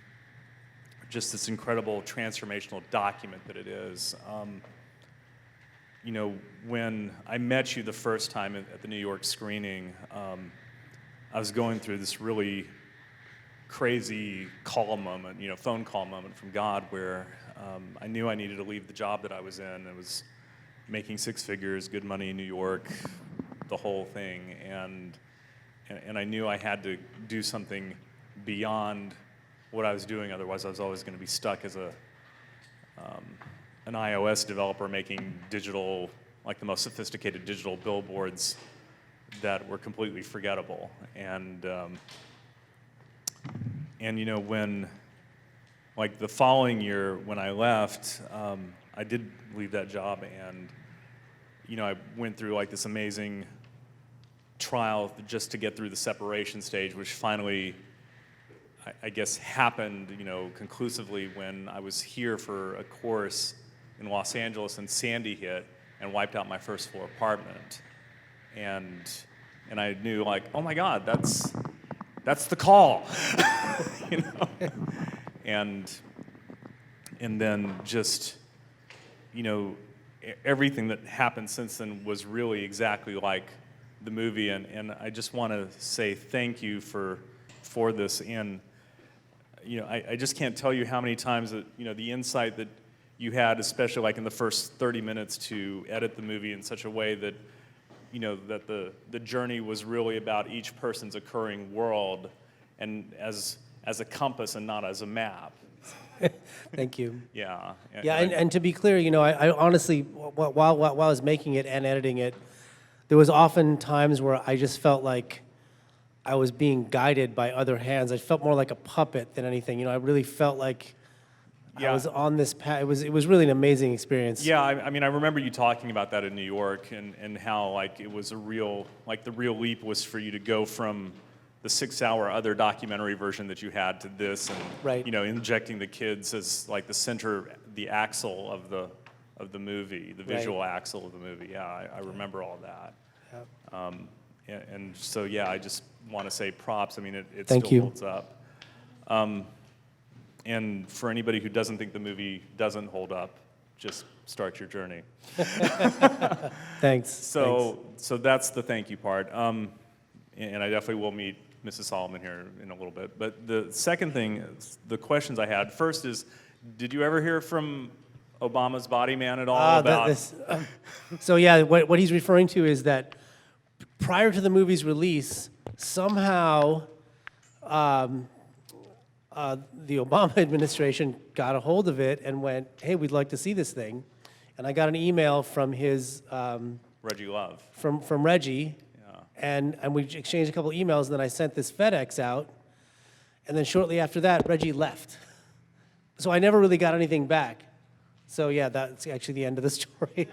just this incredible transformational document that it is. When I met you the first time at the New York screening, I was going through this really crazy call moment, phone call moment from God where I knew I needed to leave the job that I was in. It was making six figures, good money in New York, the whole thing. And I knew I had to do something beyond what I was doing, otherwise I was always going to be stuck as an iOS developer making digital, like the most sophisticated digital billboards that were completely forgettable. And when, like the following year when I left, I did leave that job, and I went through like this amazing trial just to get through the separation stage, which finally, I guess, happened, conclusively when I was here for a course in Los Angeles, and Sandy hit and wiped out my first floor apartment. And I knew, like, oh my God, that's the call, you know? And then just, you know, everything that happened since then was really exactly like the movie, and I just want to say thank you for this. And you know, I just can't tell you how many times that, you know, the insight that you had, especially like in the first 30 minutes, to edit the movie in such a way that, you know, that the journey was really about each person's occurring world, and as a compass and not as a map. Thank you. Yeah. Yeah, and to be clear, you know, I honestly, while I was making it and editing it, there was often times where I just felt like I was being guided by other hands. I felt more like a puppet than anything. You know, I really felt like I was on this path. It was really an amazing experience. Yeah, I mean, I remember you talking about that in New York, and how, like, it was the real leap was for you to go from the 6-hour other documentary version that you had to this, and right. You know, injecting the kids as like the center, the axle of the movie, the visual axle of the movie. Yeah, I remember all that. Yep. And so yeah, I just want to say props. I mean, it Thank still you. holds up. And for anybody who doesn't think the movie doesn't hold up, just start your journey. Thanks. So that's the thank you part. And I definitely will meet Mrs. Solomon here in a little bit. But the second thing, the questions I had, first is, did you ever hear from Obama's body man at all about... So yeah, what he's referring to is that prior to the movie's release, somehow the Obama administration got a hold of it and went, hey, we'd like to see this thing. And I got an email from his... Reggie Love. From Reggie. And we exchanged a couple emails, and then I sent this FedEx out. And then shortly after that, Reggie left. So I never really got anything back. So yeah, that's actually the end of the story.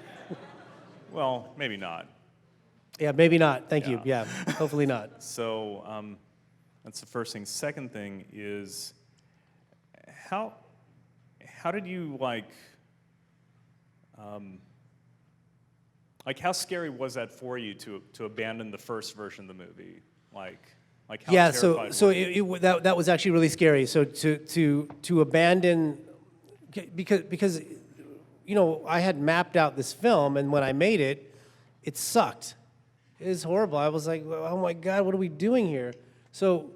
Well, maybe not. Yeah, maybe not. Thank you. Yeah, hopefully not. So that's the first thing. Second thing is, how did you like how scary was that for you to abandon the first version of the movie? Like how terrified so were you? that was actually really scary. So to abandon, because you know, I had mapped out this film, and when I made it, it sucked. It was horrible. I was like, oh my God, what are we doing here? So,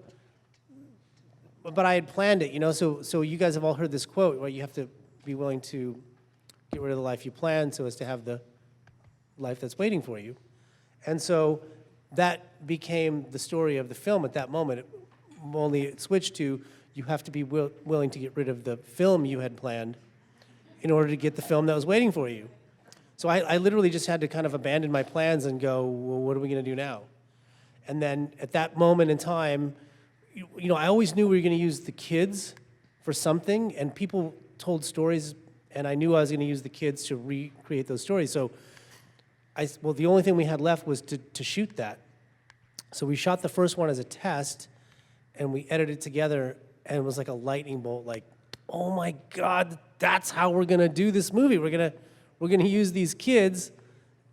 but I had planned it, you know. So you guys have all heard this quote, where you have to be willing to get rid of the life you planned so as to have the life that's waiting for you. And so that became the story of the film at that moment. Only it switched to, you have to be willing to get rid of the film you had planned in order to get the film that was waiting for you. So I literally just had to kind of abandon my plans and go, well, what are we going to do now? And then at that moment in time, you know, I always knew we were going to use the kids for something, and people told stories, and I knew I was going to use the kids to recreate those stories. So the only thing we had left was to shoot that. So we shot the first one as a test, and we edited it together, and it was like a lightning bolt, like, oh my God, that's how we're gonna do this movie. We're gonna use these kids,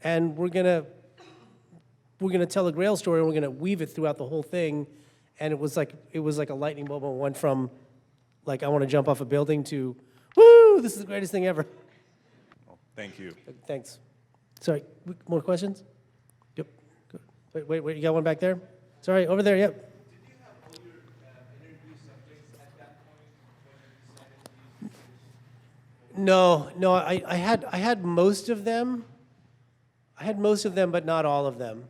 and we're gonna tell a Grail story, and we're gonna weave it throughout the whole thing. And it was like a lightning bolt. It went from, like, I want to jump off a building to, woo, this is the greatest thing ever. Well, thank you. Thanks. Sorry, more questions? Yep. Good. Wait, you got one back there? Sorry, over there, yep. Did you have all your interview subjects at that point when you decided to use No, I had most of them. I had most of them, but not all of them.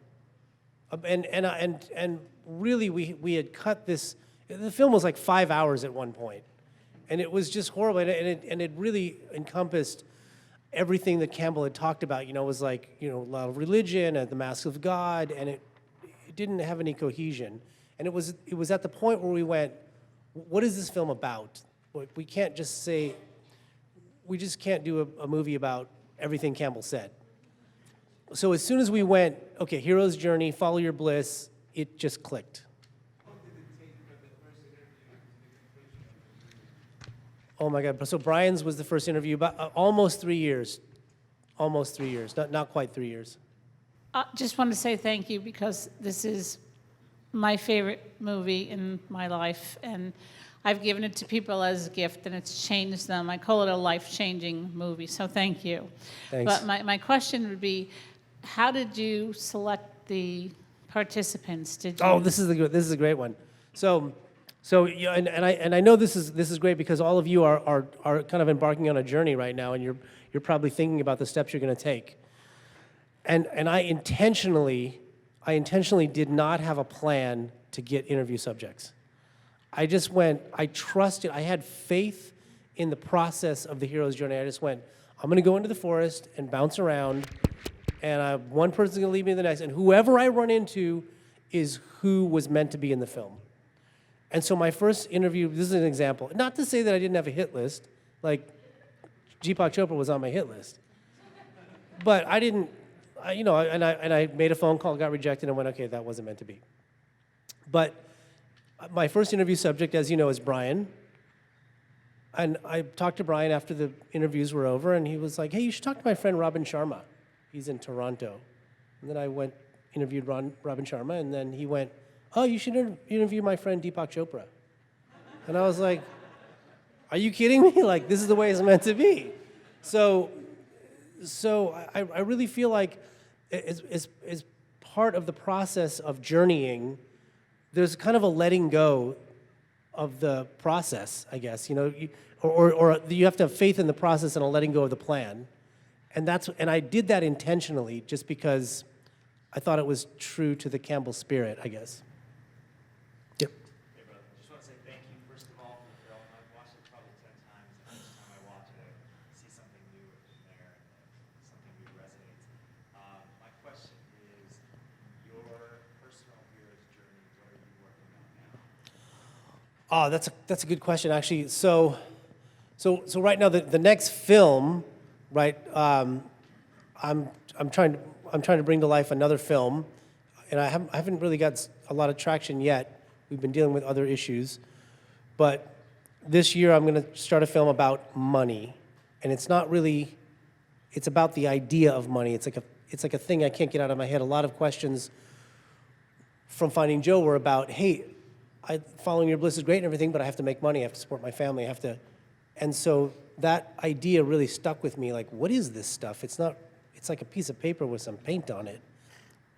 And really, we had cut this. The film was like 5 hours at one point, and it was just horrible. And it really encompassed everything that Campbell had talked about. You know, it was like, you know, a lot of religion and the mask of God, and it didn't have any cohesion. And it was at the point where we went, what is this film about? We can't just say, we just can't do a movie about everything Campbell said. So as soon as we went, okay, hero's journey, follow your bliss, it just clicked. Oh my God. So Brian's was the first interview, about almost 3 years. Almost 3 years, not quite 3 years. Just want to say thank you because this is my favorite movie in my life, and I've given it to people as a gift, and it's changed them. I call it a life-changing movie, so thank you. Thanks. But my question would be, how did you select the participants? Did you? Oh, this is a great one. So yeah, and I know this is great because all of you are kind of embarking on a journey right now, and you're probably thinking about the steps you're going to take. And I intentionally did not have a plan to get interview subjects. I just went, I trusted, I had faith in the process of the hero's journey. I just went, I'm going to go into the forest and bounce around, and one person's going to lead me to the next, and whoever I run into is who was meant to be in the film. And so my first interview, this is an example, not to say that I didn't have a hit list, like Deepak Chopra was on my hit list, but I didn't, and I made a phone call, got rejected, and went, okay, that wasn't meant to be. But my first interview subject, as you know, is Brian. And I talked to Brian after the interviews were over, and he was like, hey, you should talk to my friend Robin Sharma. He's in Toronto. And then I interviewed Robin Sharma, and then he went, oh, you should interview my friend Deepak Chopra. And I was like, are you kidding me? Like, this is the way it's meant to be. So I really feel like as part of the process of journeying, there's kind of a letting go of the process, I guess. Or you have to have faith in the process and a letting go of the plan. And I did that intentionally just because I thought it was true to the Campbell spirit, I guess. Yep. Hey, brother. Just want to say thank you, first of all, for the film. I've watched it probably 10 times, and each time I watch it, I see something new in there, and something new resonates. My question is, your personal hero's journey, what are you working on now? Oh, that's a good question, actually. So right now, the next film, right? I'm trying to bring to life another film, and I haven't really got a lot of traction yet. We've been dealing with other issues, but this year I'm going to start a film about money, and it's not really. It's about the idea of money. It's like a thing I can't get out of my head. A lot of questions from Finding Joe were about, hey, following your bliss is great and everything, but I have to make money. I have to support my family. I have to, and so that idea really stuck with me. Like, what is this stuff? It's not. It's like a piece of paper with some paint on it.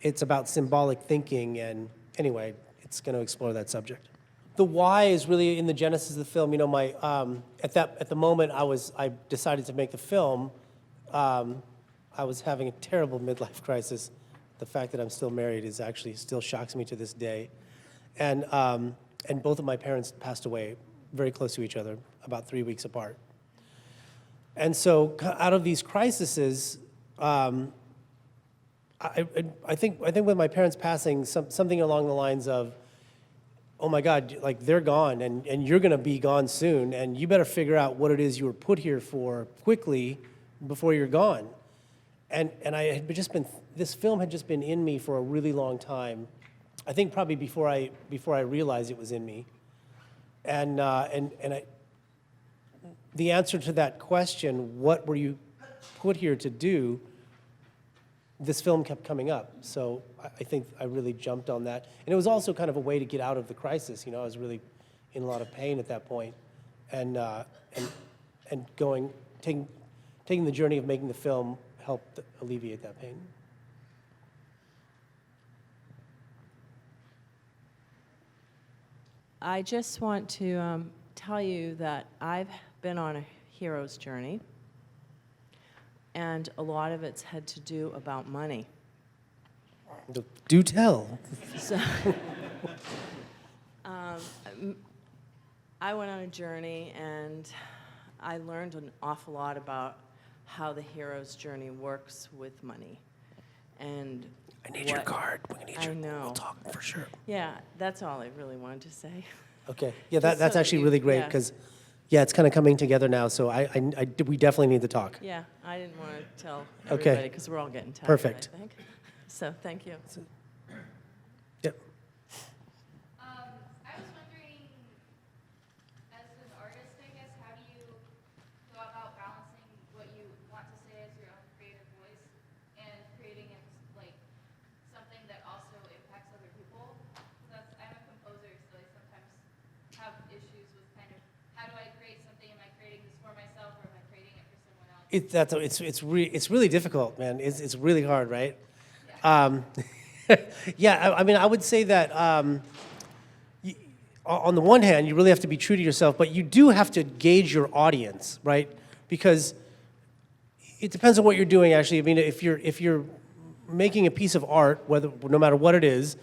It's about symbolic thinking, and anyway, it's going to explore that subject. The why is really in the genesis of the film. At the moment I decided to make the film, I was having a terrible midlife crisis. The fact that I'm still married is actually still shocks me to this day, and both of my parents passed away very close to each other, about 3 weeks apart. And so, out of these crises, I think with my parents passing, something along the lines of, oh my God, like they're gone, and you're going to be gone soon, and you better figure out what it is you were put here for quickly before you're gone. And I had this film had just been in me for a really long time. I think probably before I realized it was in me. The answer to that question, what were you put here to do, this film kept coming up. So I think I really jumped on that. And it was also kind of a way to get out of the crisis. I was really in a lot of pain at that point. And taking the journey of making the film helped alleviate that pain. I just want to tell you that I've been on a hero's journey, and a lot of it's had to do about money. Do tell. So, I went on a journey, and I learned an awful lot about how the hero's journey works with money. And I need your card. We're gonna need your. I know. We'll talk for sure. Yeah, that's all I really wanted to say. Okay. Yeah, Just that's so actually you- really great yeah. because, yeah, it's kind of coming together now. So we definitely need to talk. Yeah, I didn't want to tell Okay. everybody because we're all getting tired. Perfect. I think. So thank you. Yep. I was wondering, as an artist, I guess, how do you how do I create something? Am I creating this for myself or am I creating it for someone else? It's really difficult, man. It's really hard, right? Yeah, I mean, I would say that on the one hand, you really have to be true to yourself, but you do have to gauge your audience, right? Because it depends on what you're doing, actually. I mean, if you're making a piece of art, no matter what it is,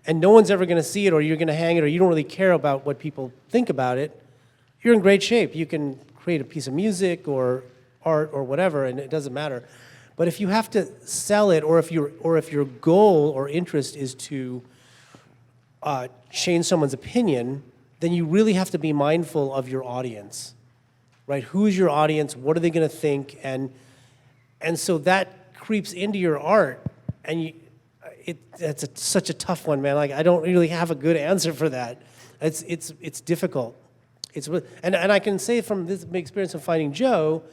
and no one's ever going to see it, or you're going to hang it, or you don't really care about what people think about it, you're in great shape. You can create a piece of music or art or whatever, and it doesn't matter. But if you have to sell it, or if your goal or interest is to change someone's opinion, then you really have to be mindful of your audience, right? Who's your audience? What are they going to think? And so that creeps into your art, and that's such a tough one, man. Like, I don't really have a good answer for that. It's difficult. It's really, and I can say from this experience of finding Joe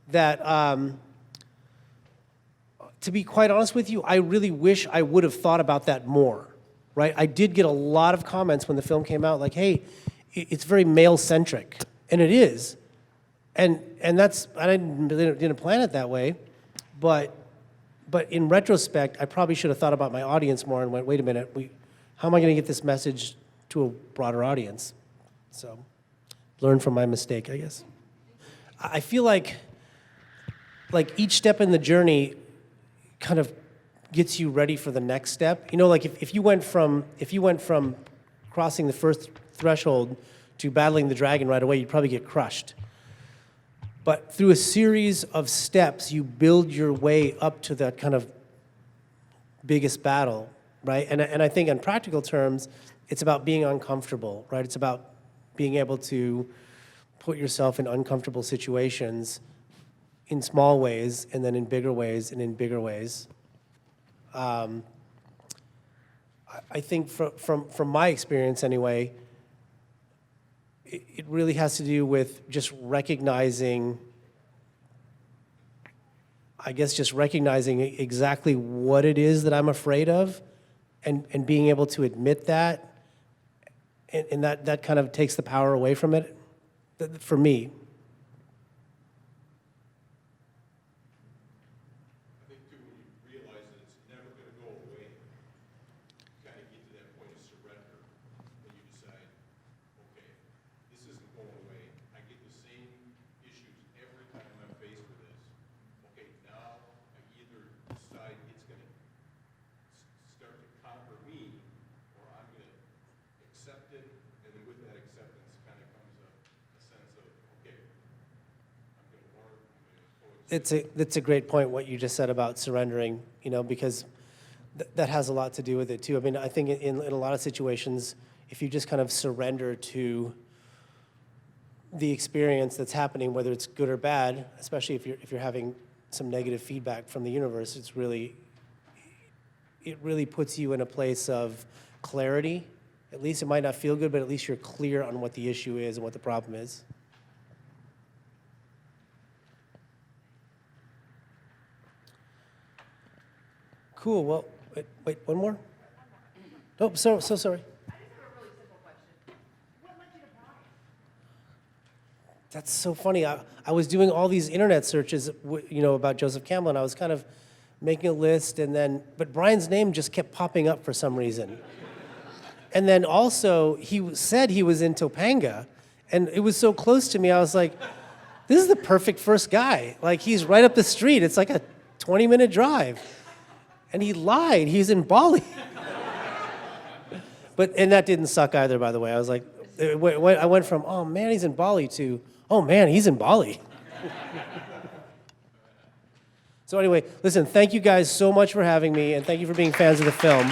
that, to be quite honest with you, I really wish I would have thought about that more, right? I did get a lot of comments when the film came out, like, hey, it's very male-centric, and it is. And that's, I didn't plan it that way, but in retrospect, I probably should have thought about my audience more and went, wait a minute, how am I going to get this message to a broader audience? So, learn from my mistake, I guess. I feel like each step in the journey kind of gets you ready for the next step. You know, like if you went from crossing the first threshold to battling the dragon right away, you'd probably get crushed. But through a series of steps, you build your way up to that kind of biggest battle, right? And I think in practical terms, it's about being uncomfortable, right? It's about being able to put yourself in uncomfortable situations in small ways, and then in bigger ways, and in bigger ways. I think from my experience anyway, it really has to do with just recognizing, exactly what it is that I'm afraid of, and being able to admit that, and that kind of takes the power away from it, for me. That's a great point, what you just said about surrendering, you know, because that has a lot to do with it too. I mean, I think in a lot of situations, if you just kind of surrender to the experience that's happening, whether it's good or bad, especially if you're having some negative feedback from the universe, it really puts you in a place of clarity. At least it might not feel good, but at least you're clear on what the issue is and what the problem is. Cool. Well, wait, one more? Oh, so sorry. That's so funny. I was doing all these internet searches, about Joseph Campbell, and I was kind of making a list, but Brian's name just kept popping up for some reason. And then also, he said he was in Topanga, and it was so close to me, I was like, this is the perfect first guy. Like, he's right up the street. It's like a 20-minute drive. And he lied. He's in Bali. And that didn't suck either, by the way. I was like, I went from, oh, man, he's in Bali to, oh, man, he's in Bali. So anyway, listen, thank you guys so much for having me, and thank you for being fans of the film.